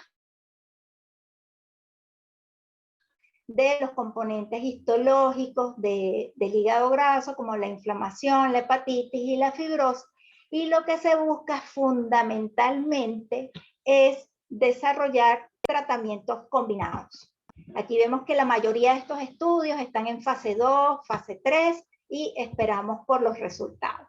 de los componentes histológicos del hígado graso, como la inflamación, la hepatitis y la fibrosis. Y lo que se busca fundamentalmente es desarrollar tratamientos combinados. Aquí vemos que la mayoría de estos estudios están en fase 2, fase 3 y esperamos por los resultados.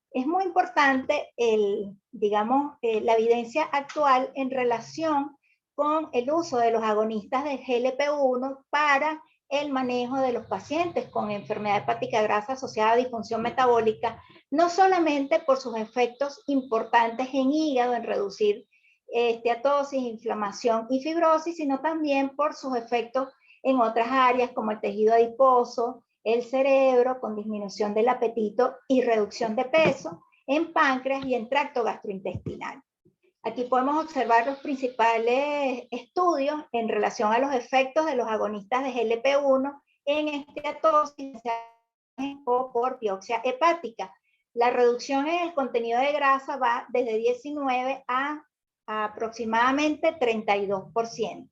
Es muy importante la evidencia actual en relación con el uso de los agonistas de GLP-1 para el manejo de los pacientes con enfermedad hepática grasa asociada a disfunción metabólica, no solamente por sus efectos importantes en hígado, en reducir esteatosis, inflamación y fibrosis, sino también por sus efectos en otras áreas como el tejido adiposo, el cerebro, con disminución del apetito y reducción de peso, en páncreas y en tracto gastrointestinal. Aquí podemos observar los principales estudios en relación a los efectos de los agonistas de GLP-1 en esteatosis o por biopsia hepática. La reducción en el contenido de grasa va desde 19 a aproximadamente 32%.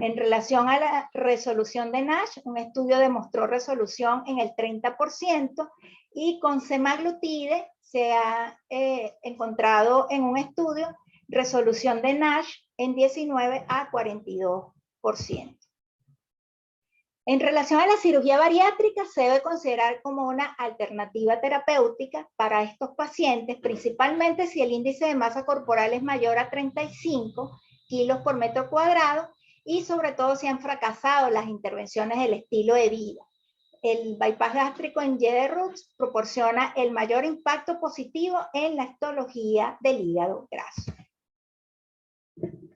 En relación a la resolución de NASH, un estudio demostró resolución en el 30% y con semaglutide se ha encontrado en un estudio resolución de NASH en 19 a 42%. En relación a la cirugía bariátrica, se debe considerar como una alternativa terapéutica para estos pacientes, principalmente si el índice de masa corporal es mayor a 35 kilos por metro cuadrado y sobre todo si han fracasado las intervenciones del estilo de vida. El bypass gástrico en Y de Roots proporciona el mayor impacto positivo en la histología del hígado graso.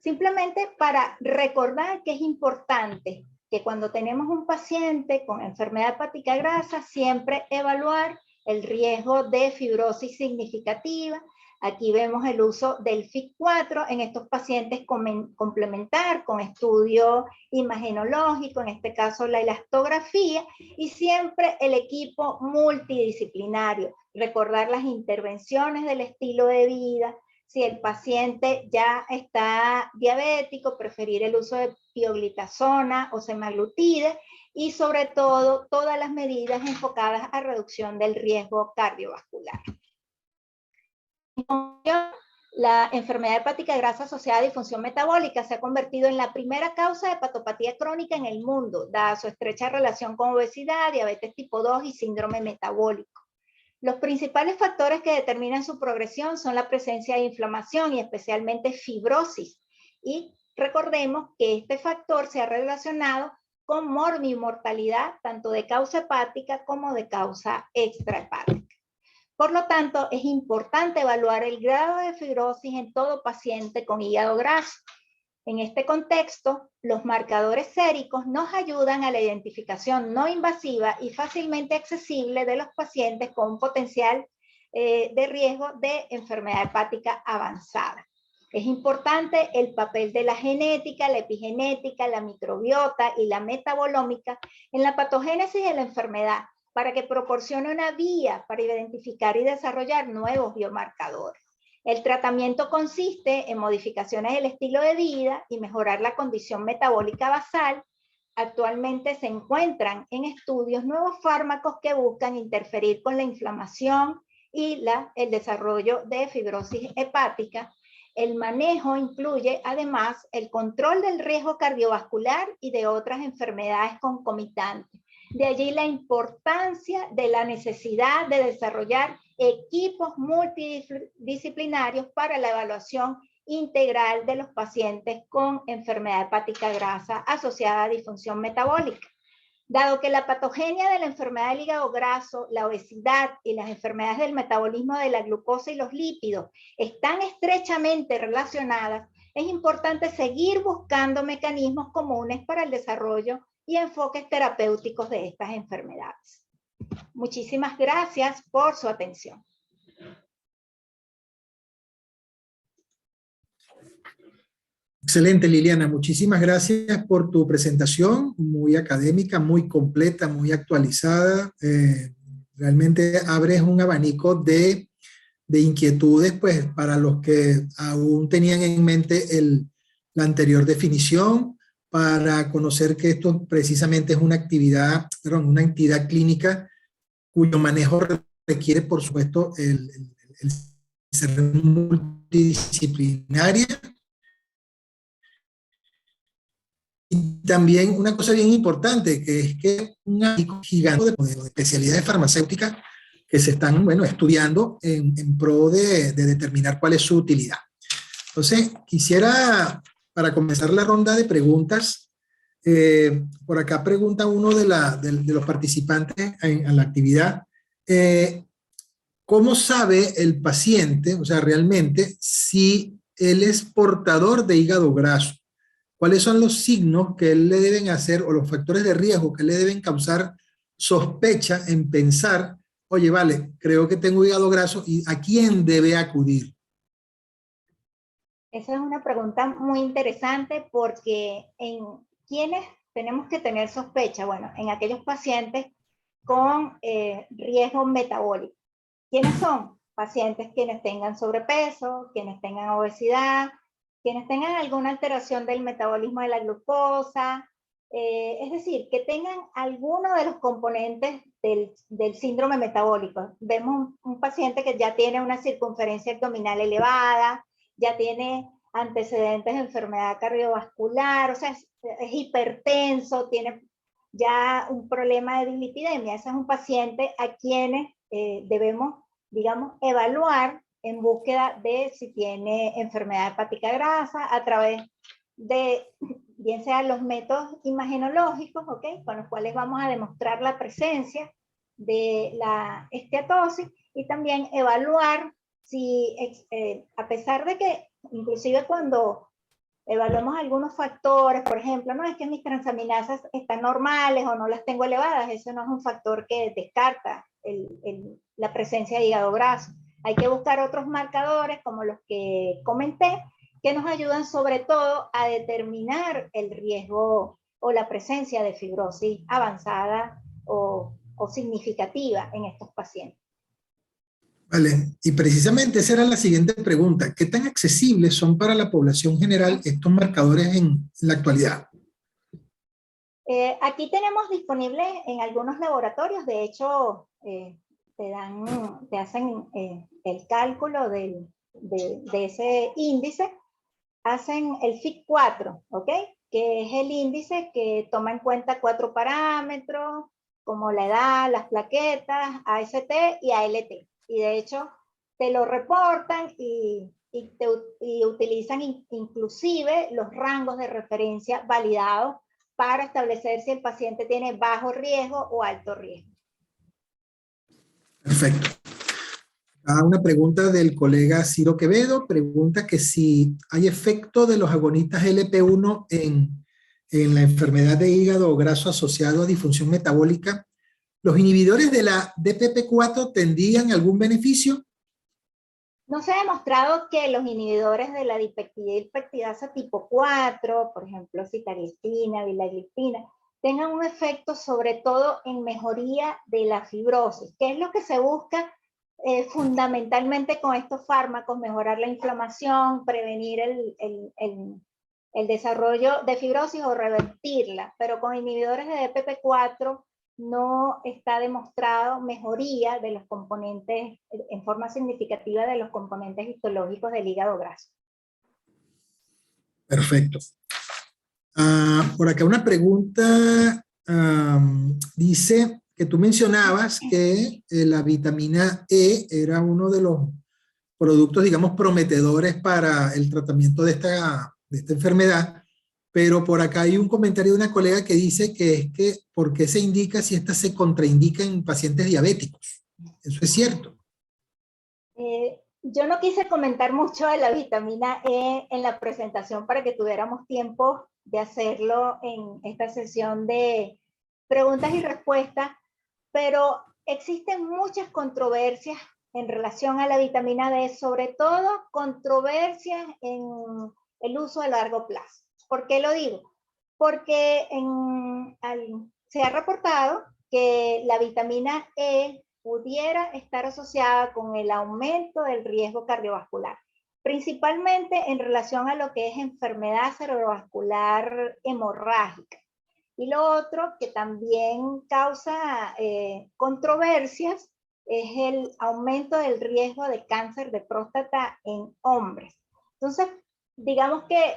Simplemente para recordar que es importante que cuando tenemos un paciente con enfermedad hepática grasa, siempre evaluar el riesgo de fibrosis significativa. Aquí vemos el uso del FIT4 en estos pacientes, complementar con estudio imagenológico, en este caso la elastografía, y siempre el equipo multidisciplinario. Recordar las intervenciones del estilo de vida. Si el paciente ya está diabético, preferir el uso de pioglitazona o semaglutide y sobre todo todas las medidas enfocadas a reducción del riesgo cardiovascular. La enfermedad hepática grasa asociada a disfunción metabólica se ha convertido en la primera causa de hepatopatía crónica en el mundo, dada su estrecha relación con obesidad, diabetes tipo 2 y síndrome metabólico. Los principales factores que determinan su progresión son la presencia de inflamación y especialmente fibrosis. Y recordemos que este factor se ha relacionado con morbimortalidad tanto de causa hepática como de causa extrahepática. Por lo tanto, es importante evaluar el grado de fibrosis en todo paciente con hígado graso. En este contexto, los marcadores séricos nos ayudan a la identificación no invasiva y fácilmente accesible de los pacientes con un potencial de riesgo de enfermedad hepática avanzada. Es importante el papel de la genética, la epigenética, la microbiota y la metabolómica en la patogénesis de la enfermedad para que proporcione una vía para identificar y desarrollar nuevos biomarcadores. El tratamiento consiste en modificaciones del estilo de vida y mejorar la condición metabólica basal. Actualmente se encuentran en estudios nuevos fármacos que buscan interferir con la inflamación y el desarrollo de fibrosis hepática. El manejo incluye además el control del riesgo cardiovascular y de otras enfermedades concomitantes. De allí la importancia de la necesidad de desarrollar equipos multidisciplinarios para la evaluación integral de los pacientes con enfermedad hepática grasa asociada a disfunción metabólica. Dado que la patogenia de la enfermedad del hígado graso, la obesidad y las enfermedades del metabolismo de la glucosa y los lípidos están estrechamente relacionadas, es importante seguir buscando mecanismos comunes para el desarrollo y enfoques terapéuticos de estas enfermedades. Muchísimas gracias por su atención. Excelente, Liliana. Muchísimas gracias por tu presentación, muy académica, muy completa, muy actualizada. Realmente abres un abanico de inquietudes pues, para los que aún tenían en mente la anterior definición, para conocer que esto precisamente es una entidad clínica cuyo manejo requiere, por supuesto, el ser multidisciplinaria. Y también una cosa bien importante, que es que un abanico gigante de especialidades farmacéuticas que se están, estudiando en pro de determinar cuál es su utilidad. Entonces, quisiera, para comenzar la ronda de preguntas, por acá pregunta uno de los participantes en la actividad, ¿cómo sabe el paciente, o sea, realmente, si él es portador de hígado graso? ¿Cuáles son los signos que él le deben hacer o los factores de riesgo que le deben causar sospecha en pensar, oye, vale, creo que tengo hígado graso, y a quién debe acudir? Esa es una pregunta muy interesante porque en quiénes tenemos que tener sospecha, bueno, en aquellos pacientes con riesgo metabólico. ¿Quiénes son? Pacientes quienes tengan sobrepeso, quienes tengan obesidad, quienes tengan alguna alteración del metabolismo de la glucosa, es decir, que tengan alguno de los componentes del síndrome metabólico. Vemos un paciente que ya tiene una circunferencia abdominal elevada, ya tiene antecedentes de enfermedad cardiovascular, o sea, es hipertenso, tiene ya un problema de dislipidemia. Ese es un paciente a quienes debemos, digamos, evaluar en búsqueda de si tiene enfermedad hepática grasa a través de, bien sean los métodos imagenológicos, ¿ok?, con los cuales vamos a demostrar la presencia de la esteatosis, y también evaluar si, a pesar de que inclusive cuando evaluamos algunos factores, por ejemplo, no es que mis transaminasas están normales o no las tengo elevadas, eso no es un factor que descarta la presencia de hígado graso. Hay que buscar otros marcadores como los que comenté, que nos ayudan sobre todo a determinar el riesgo o la presencia de fibrosis avanzada o significativa en estos pacientes. Vale, y precisamente esa era la siguiente pregunta. ¿Qué tan accesibles son para la población general estos marcadores en la actualidad? Aquí tenemos disponibles en algunos laboratorios, de hecho, te hacen el cálculo de ese índice, hacen el FIT4, ¿ok?, que es el índice que toma en cuenta 4 parámetros, como la edad, las plaquetas, AST y ALT. Y de hecho, te lo reportan y utilizan inclusive los rangos de referencia validados para establecer si el paciente tiene bajo riesgo o alto riesgo. Perfecto. Una pregunta del colega Ciro Quevedo, pregunta que si hay efecto de los agonistas LP1 en la enfermedad de hígado graso asociado a disfunción metabólica. ¿Los inhibidores de la DPP4 tendrían algún beneficio? No se ha demostrado que los inhibidores de la dipeptidilpeptidasa tipo 4, por ejemplo, sitagliptina, vilagliptina, tengan un efecto sobre todo en mejoría de la fibrosis, que es lo que se busca fundamentalmente con estos fármacos: mejorar la inflamación, prevenir el desarrollo de fibrosis o revertirla. Pero con inhibidores de DPP4 no está demostrado mejoría de los componentes, en forma significativa, de los componentes histológicos del hígado graso. Perfecto. Por acá una pregunta, dice que tú mencionabas que la vitamina E era uno de los productos, digamos, prometedores para el tratamiento de esta enfermedad, pero por acá hay un comentario de una colega que dice que es que ¿por qué se indica si esta se contraindica en pacientes diabéticos? ¿Eso es cierto? Yo no quise comentar mucho de la vitamina E en la presentación para que tuviéramos tiempo de hacerlo en esta sesión de preguntas y respuestas, pero existen muchas controversias en relación a la vitamina D, sobre todo controversias en el uso a largo plazo. ¿Por qué lo digo? Porque se ha reportado que la vitamina E pudiera estar asociada con el aumento del riesgo cardiovascular, principalmente en relación a lo que es enfermedad cerebrovascular hemorrágica. Y lo otro que también causa controversias es el aumento del riesgo de cáncer de próstata en hombres. Entonces, digamos que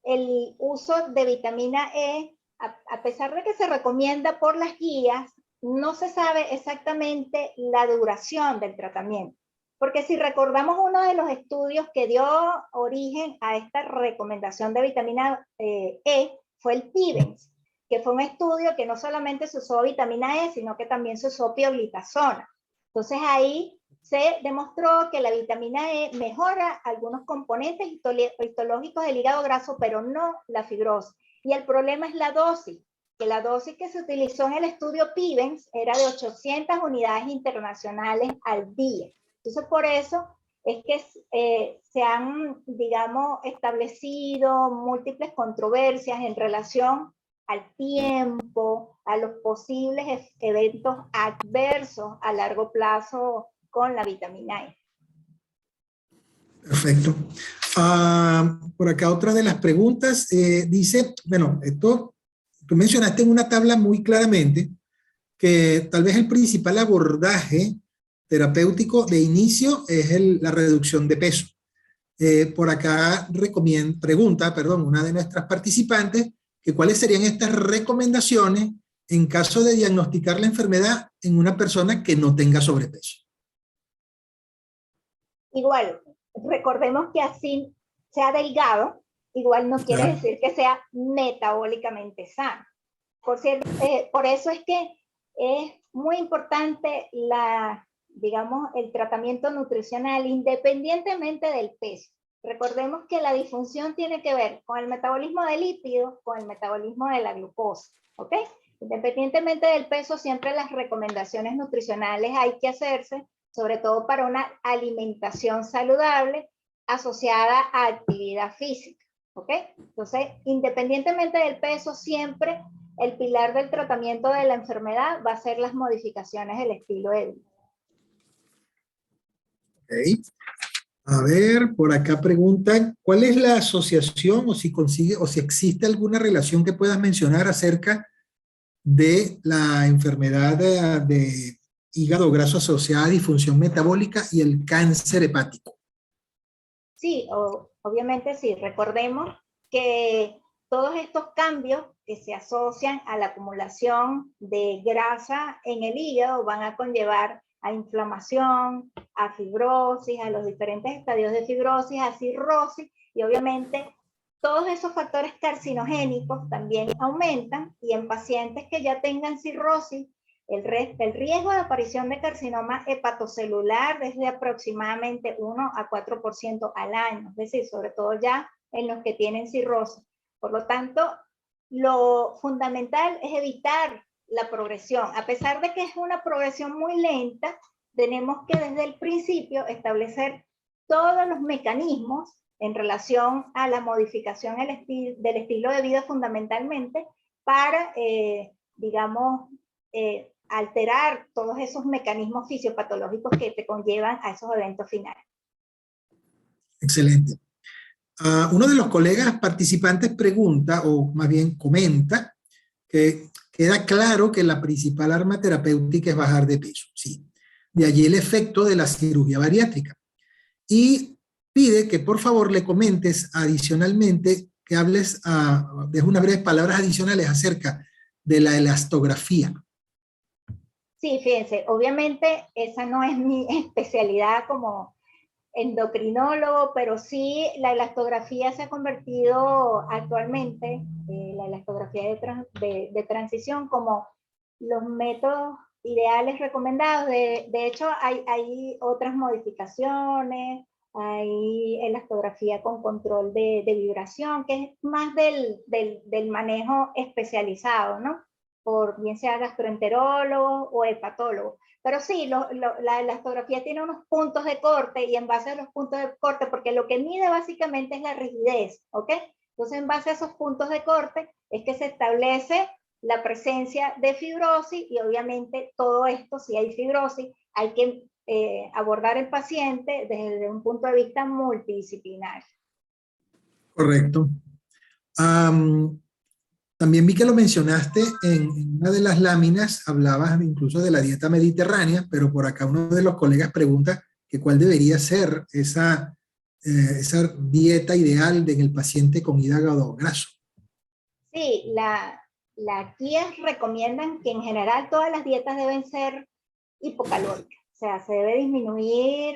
el uso de vitamina E, a pesar de que se recomienda por las guías, no se sabe exactamente la duración del tratamiento. Porque si recordamos, uno de los estudios que dio origen a esta recomendación de vitamina E fue el PIVENS, que fue un estudio que no solamente se usó vitamina E, sino que también se usó pioglitazona. Entonces ahí se demostró que la vitamina E mejora algunos componentes histológicos del hígado graso, pero no la fibrosis. Y el problema es la dosis, que la dosis que se utilizó en el estudio PIVENS era de 800 unidades internacionales al día. Entonces, por eso es que se han, digamos, establecido múltiples controversias en relación al tiempo, a los posibles eventos adversos a largo plazo con la vitamina E. Perfecto. Por acá otra de las preguntas dice, bueno, esto tú mencionaste en una tabla muy claramente que tal vez el principal abordaje terapéutico de inicio es la reducción de peso. Por acá pregunta, una de nuestras participantes, que cuáles serían estas recomendaciones en caso de diagnosticar la enfermedad en una persona que no tenga sobrepeso. Igual, recordemos que así sea delgado, igual no quiere decir que sea metabólicamente sano. Por eso es que es muy importante digamos, el tratamiento nutricional independientemente del peso. Recordemos que la disfunción tiene que ver con el metabolismo de lípidos, con el metabolismo de la glucosa, ¿ok? Independientemente del peso, siempre las recomendaciones nutricionales hay que hacerse, sobre todo para una alimentación saludable asociada a actividad física, ¿ok? Entonces, independientemente del peso, siempre el pilar del tratamiento de la enfermedad va a ser las modificaciones del estilo de vida. Okay. A ver, por acá preguntan, ¿cuál es la asociación o si existe alguna relación que puedas mencionar acerca de la enfermedad de hígado graso asociada a disfunción metabólica y el cáncer hepático? Sí, obviamente sí. Recordemos que todos estos cambios que se asocian a la acumulación de grasa en el hígado van a conllevar a inflamación, a fibrosis, a los diferentes estadios de fibrosis, a cirrosis, y obviamente todos esos factores carcinogénicos también aumentan, y en pacientes que ya tengan cirrosis, el riesgo de aparición de carcinoma hepatocelular es de aproximadamente 1 a 4% al año, es decir, sobre todo ya en los que tienen cirrosis. Por lo tanto, lo fundamental es evitar la progresión. A pesar de que es una progresión muy lenta, tenemos que desde el principio establecer todos los mecanismos en relación a la modificación del estilo de vida fundamentalmente para, digamos, alterar todos esos mecanismos fisiopatológicos que te conllevan a esos eventos finales. Excelente. Uno de los colegas participantes pregunta, o más bien comenta, que queda claro que la principal arma terapéutica es bajar de peso. Sí. De allí el efecto de la cirugía bariátrica. Y pide que por favor le comentes adicionalmente, que hables, de unas breves palabras adicionales acerca de la elastografía. Sí, fíjense, obviamente esa no es mi especialidad como endocrinólogo, pero sí la elastografía se ha convertido actualmente, la elastografía de transición, como los métodos ideales recomendados. De hecho, hay otras modificaciones, hay elastografía con control de vibración, que es más del manejo especializado, ¿no? Por bien sea gastroenterólogo o hepatólogo. Pero sí, la elastografía tiene unos puntos de corte, y en base a los puntos de corte, porque lo que mide básicamente es la rigidez, ¿ok? Entonces, en base a esos puntos de corte es que se establece la presencia de fibrosis, y obviamente todo esto, si hay fibrosis, hay que abordar el paciente desde un punto de vista multidisciplinario. Correcto. También vi que lo mencionaste en una de las láminas, hablabas incluso de la dieta mediterránea, pero por acá uno de los colegas pregunta que cuál debería ser esa dieta ideal en el paciente con hígado graso. Sí, las guías recomiendan que en general todas las dietas deben ser hipocalóricas, o sea, se debe disminuir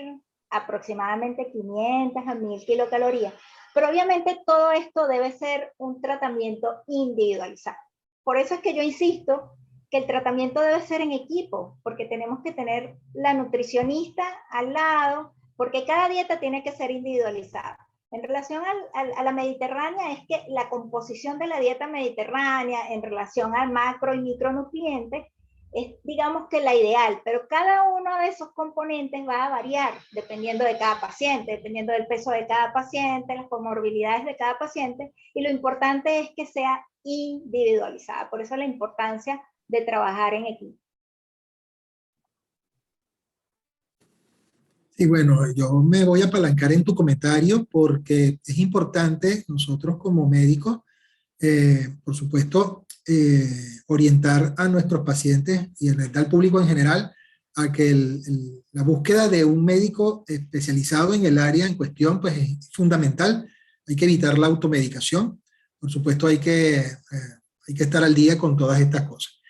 aproximadamente 500 a 1000 kilocalorías. Pero obviamente todo esto debe ser un tratamiento individualizado. Por eso es que yo insisto que el tratamiento debe ser en equipo, porque tenemos que tener la nutricionista al lado, porque cada dieta tiene que ser individualizada. En relación a la mediterránea, es que la composición de la dieta mediterránea en relación al macro y micronutrientes es, digamos, que la ideal, pero cada uno de esos componentes va a variar dependiendo de cada paciente, dependiendo del peso de cada paciente, las comorbilidades de cada paciente, y lo importante es que sea individualizada. Por eso la importancia de trabajar en equipo. Sí, bueno, yo me voy a apalancar en tu comentario porque es importante nosotros como médicos, por supuesto, orientar a nuestros pacientes y al público en general a que la búsqueda de un médico especializado en el área en cuestión pues es fundamental. Hay que evitar la automedicación. Por supuesto, hay que estar al día con todas estas cosas.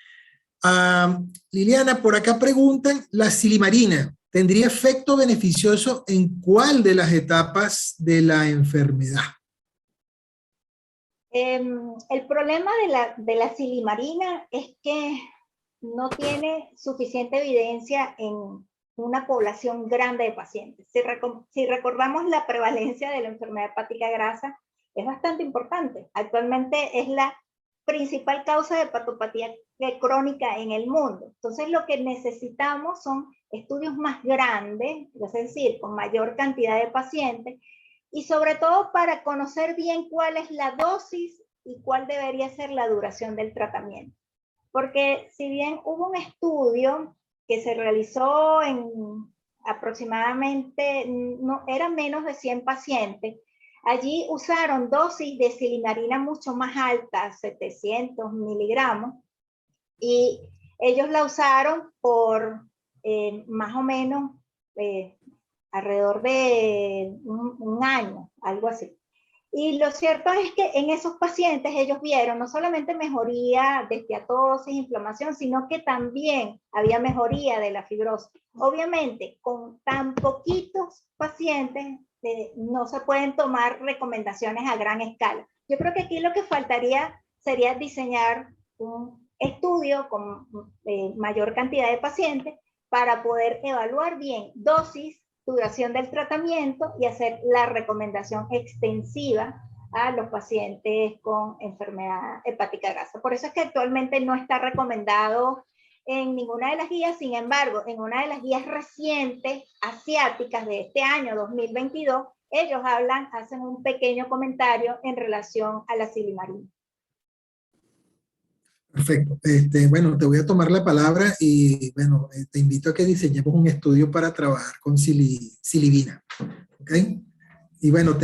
Liliana, por acá preguntan, ¿la silimarina tendría efecto beneficioso en cuál de las etapas de la enfermedad? El problema de la silimarina es que no tiene suficiente evidencia en una población grande de pacientes. Si recordamos la prevalencia de la enfermedad hepática grasa, es bastante importante. Actualmente es la principal causa de hepatopatía crónica en el mundo. Entonces lo que necesitamos son estudios más grandes, es decir, con mayor cantidad de pacientes, y sobre todo para conocer bien cuál es la dosis y cuál debería ser la duración del tratamiento. Porque si bien hubo un estudio que se realizó en aproximadamente, no, eran menos de 100 pacientes, allí usaron dosis de silimarina mucho más altas, 700 miligramos, y ellos la usaron por más o menos alrededor de un año, algo así. Y lo cierto es que en esos pacientes ellos vieron no solamente mejoría de esteatosis, inflamación, sino que también había mejoría de la fibrosis. Obviamente, con tan poquitos pacientes no se pueden tomar recomendaciones a gran escala. Yo creo que aquí lo que faltaría sería diseñar un estudio con mayor cantidad de pacientes para poder evaluar bien dosis, duración del tratamiento y hacer la recomendación extensiva a los pacientes con enfermedad hepática grasa. Por eso es que actualmente no está recomendado en ninguna de las guías. Sin embargo, en una de las guías recientes asiáticas de este año 2022, ellos hacen un pequeño comentario en relación a la silimarina. Perfecto. Bueno, te voy a tomar la palabra y bueno, te invito a que diseñemos un estudio para trabajar con silibina. ¿Ok? Y bueno,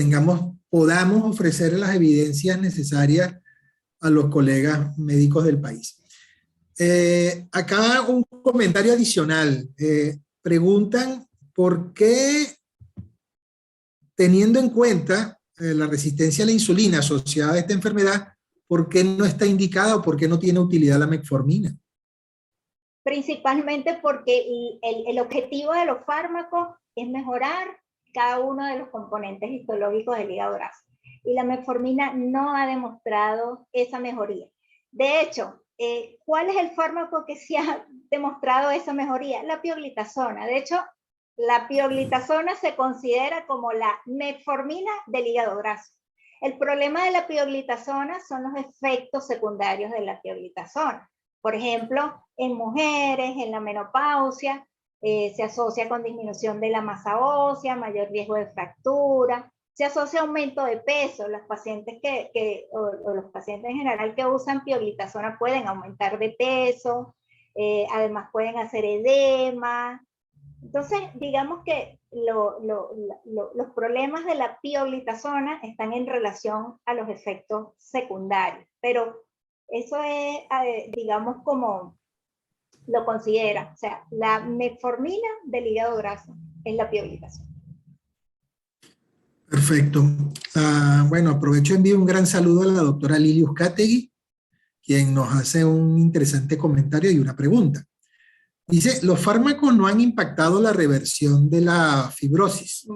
podamos ofrecer las evidencias necesarias a los colegas médicos del país. Acá un comentario adicional. Preguntan por qué, teniendo en cuenta la resistencia a la insulina asociada a esta enfermedad, ¿por qué no está indicada o por qué no tiene utilidad la metformina? Principalmente porque el objetivo de los fármacos es mejorar cada uno de los componentes histológicos del hígado graso. Y la metformina no ha demostrado esa mejoría. De hecho, ¿cuál es el fármaco que sí ha demostrado esa mejoría? La pioglitazona. De hecho, la pioglitazona se considera como la metformina del hígado graso. El problema de la pioglitazona son los efectos secundarios de la pioglitazona. Por ejemplo, en mujeres, en la menopausia, se asocia con disminución de la masa ósea, mayor riesgo de fractura, se asocia aumento de peso. Los pacientes o los pacientes en general que usan pioglitazona pueden aumentar de peso, además pueden hacer edema. Entonces, digamos que los problemas de la pioglitazona están en relación a los efectos secundarios, pero eso es, digamos, como lo considera. O sea, la metformina del hígado graso es la pioglitazona. Perfecto. Bueno, aprovecho y envío un gran saludo a la doctora Lili Uzcategui, quien nos hace un interesante comentario y una pregunta. Dice, los fármacos no han impactado la reversión de la fibrosis,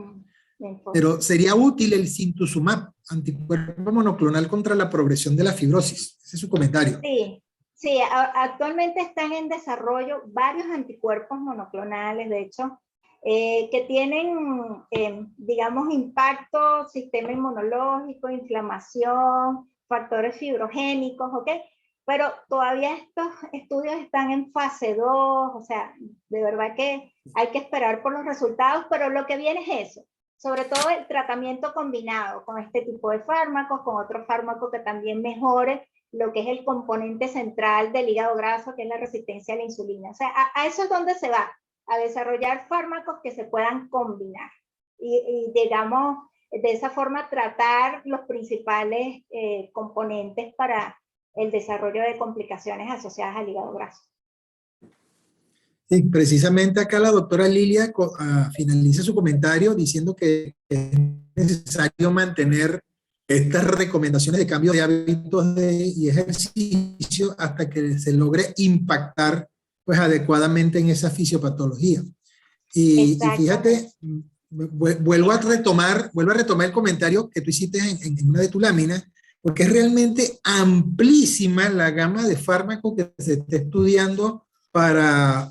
pero sería útil el simtuzumab, anticuerpo monoclonal contra la progresión de la fibrosis. Ese es su comentario. Sí, actualmente están en desarrollo varios anticuerpos monoclonales, de hecho, que tienen, digamos, impacto, sistema inmunológico, inflamación, factores fibrogénicos, ¿ok? Pero todavía estos estudios están en fase 2, o sea, de verdad que hay que esperar por los resultados, pero lo que viene es eso, sobre todo el tratamiento combinado con este tipo de fármacos, con otro fármaco que también mejore lo que es el componente central del hígado graso, que es la resistencia a la insulina. O sea, a eso es donde se va. a desarrollar fármacos que se puedan combinar y digamos, de esa forma tratar los principales componentes para el desarrollo de complicaciones asociadas al hígado graso. Sí, precisamente acá la doctora Lilia finaliza su comentario diciendo que es necesario mantener estas recomendaciones de cambio de hábitos y ejercicio hasta que se logre impactar pues adecuadamente en esa fisiopatología. Y fíjate, vuelvo a retomar el comentario que tú hiciste en una de tus láminas, porque es realmente amplísima la gama de fármacos que se está estudiando para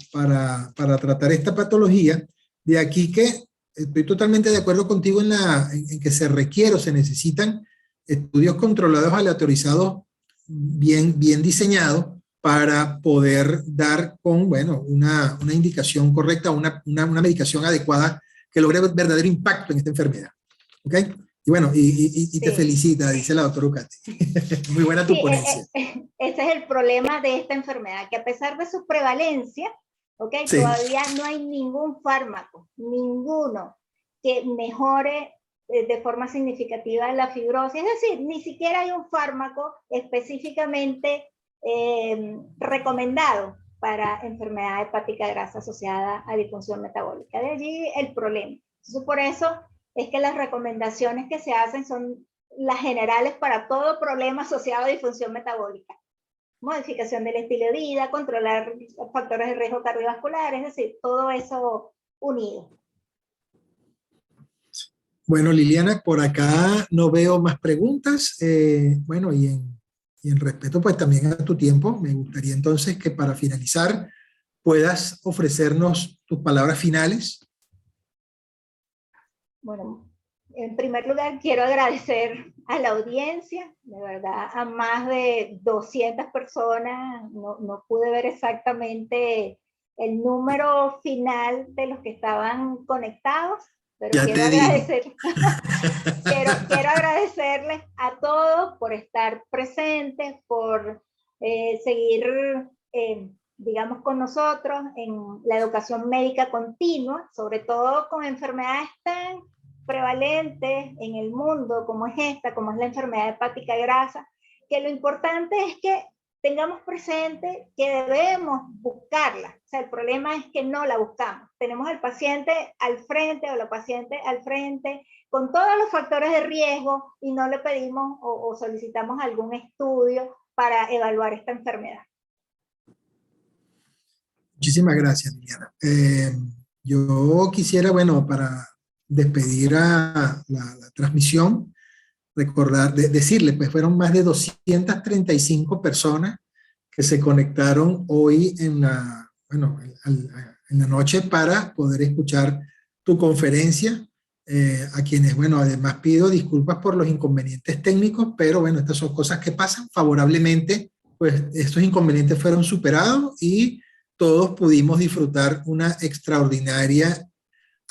tratar esta patología. De aquí que estoy totalmente de acuerdo contigo en que se requiere o se necesitan estudios controlados, aleatorizados, bien diseñados, para poder dar con, bueno, una indicación correcta, una medicación adecuada que logre verdadero impacto en esta enfermedad. ¿Ok? Y bueno, y te felicita, dice la doctora Ucati. Muy buena tu ponencia. Ese es el problema de esta enfermedad, que a pesar de su prevalencia, ¿okay? Sí. Todavía no hay ningún fármaco, ninguno, que mejore de forma significativa la fibrosis. Es decir, ni siquiera hay un fármaco específicamente recomendado para enfermedad hepática grasa asociada a disfunción metabólica. De allí el problema. Entonces, por eso es que las recomendaciones que se hacen son las generales para todo problema asociado a disfunción metabólica. Modificación del estilo de vida, controlar factores de riesgo cardiovascular, es decir, todo eso unido. Bueno, Liliana, por acá no veo más preguntas. Bueno, y en respeto pues también a tu tiempo, me gustaría entonces que para finalizar puedas ofrecernos tus palabras finales. Bueno, en primer lugar quiero agradecer a la audiencia, de verdad, a más de 200 personas, no pude ver exactamente el número final de los que estaban conectados, pero ya quiero agradecer, quiero agradecerles a todos por estar presentes, por seguir, digamos, con nosotros en la educación médica continua, sobre todo con enfermedades tan prevalentes en el mundo como es esta, como es la enfermedad hepática grasa, que lo importante es que tengamos presente que debemos buscarla. O sea, el problema es que no la buscamos. Tenemos al paciente al frente o la paciente al frente con todos los factores de riesgo y no le pedimos o solicitamos algún estudio para evaluar esta enfermedad. Muchísimas gracias, Liliana. Yo quisiera, bueno, para despedir a la transmisión, decirle, pues fueron más de 235 personas que se conectaron hoy en la noche para poder escuchar tu conferencia, a quienes, bueno, además pido disculpas por los inconvenientes técnicos, pero bueno, estas son cosas que pasan. Favorablemente, pues estos inconvenientes fueron superados y todos pudimos disfrutar una extraordinaria,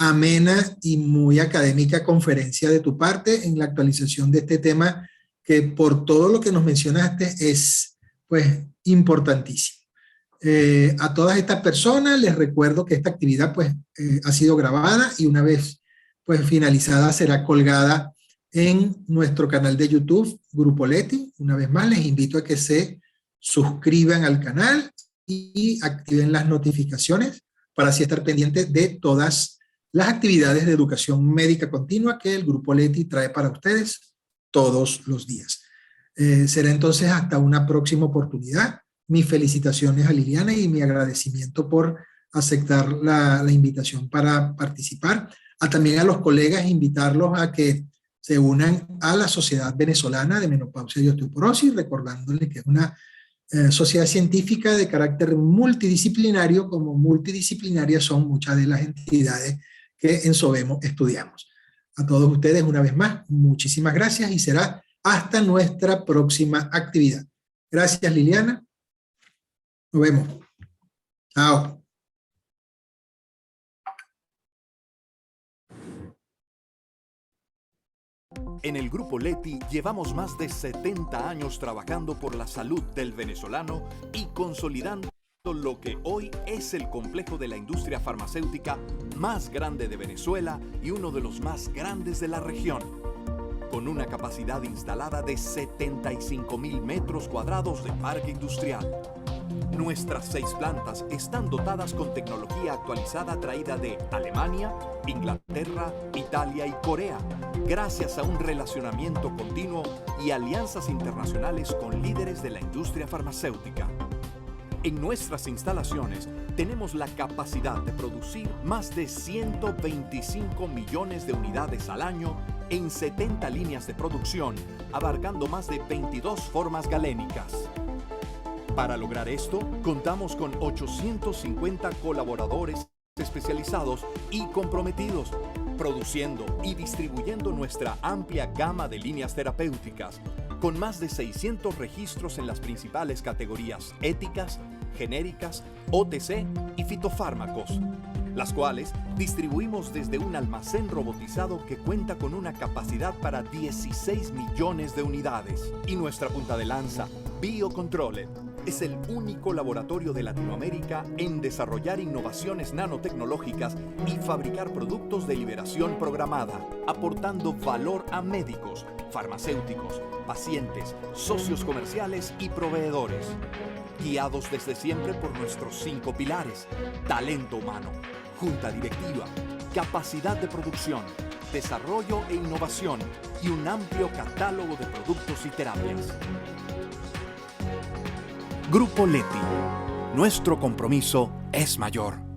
amena y muy académica conferencia de tu parte en la actualización de este tema que por todo lo que nos mencionaste es pues importantísimo. A todas estas personas les recuerdo que esta actividad pues ha sido grabada y una vez pues finalizada será colgada en nuestro canal de YouTube Grupo Leti. Una vez más les invito a que se suscriban al canal y activen las notificaciones para así estar pendientes de todas las actividades de educación médica continua que el Grupo Leti trae para ustedes todos los días. Será entonces hasta una próxima oportunidad. Mis felicitaciones a Liliana y mi agradecimiento por aceptar la invitación para participar. También a los colegas, invitarlos a que se unan a la Sociedad Venezolana de Menopausia y Osteoporosis, recordándoles que es una sociedad científica de carácter multidisciplinario, como multidisciplinarias son muchas de las entidades que en Sobemo estudiamos. A todos ustedes, una vez más, muchísimas gracias y será hasta nuestra próxima actividad. Gracias, Liliana. Nos vemos. Chao. En el Grupo Leti llevamos más de 70 años trabajando por la salud del venezolano y consolidando lo que hoy es el complejo de la industria farmacéutica más grande de Venezuela y uno de los más grandes de la región, con una capacidad instalada de 75.000 metros cuadrados de parque industrial. Nuestras 6 plantas están dotadas con tecnología actualizada traída de Alemania, Inglaterra, Italia y Corea, gracias a un relacionamiento continuo y alianzas internacionales con líderes de la industria farmacéutica. En nuestras instalaciones tenemos la capacidad de producir más de 125 millones de unidades al año en 70 líneas de producción, abarcando más de 22 formas galénicas. Para lograr esto, contamos con 850 colaboradores especializados y comprometidos, produciendo y distribuyendo nuestra amplia gama de líneas terapéuticas, con más de 600 registros en las principales categorías éticas, genéricas, OTC y fitofármacos, las cuales distribuimos desde un almacén robotizado que cuenta con una capacidad para 16 millones de unidades. Y nuestra punta de lanza, Biocontroller, es el único laboratorio de Latinoamérica en desarrollar innovaciones nanotecnológicas y fabricar productos de liberación programada, aportando valor a médicos, farmacéuticos, pacientes, socios comerciales y proveedores. Guiados desde siempre por nuestros 5 pilares: talento humano, junta directiva, capacidad de producción, desarrollo e innovación y un amplio catálogo de productos y terapias. Grupo Leti. Nuestro compromiso es mayor.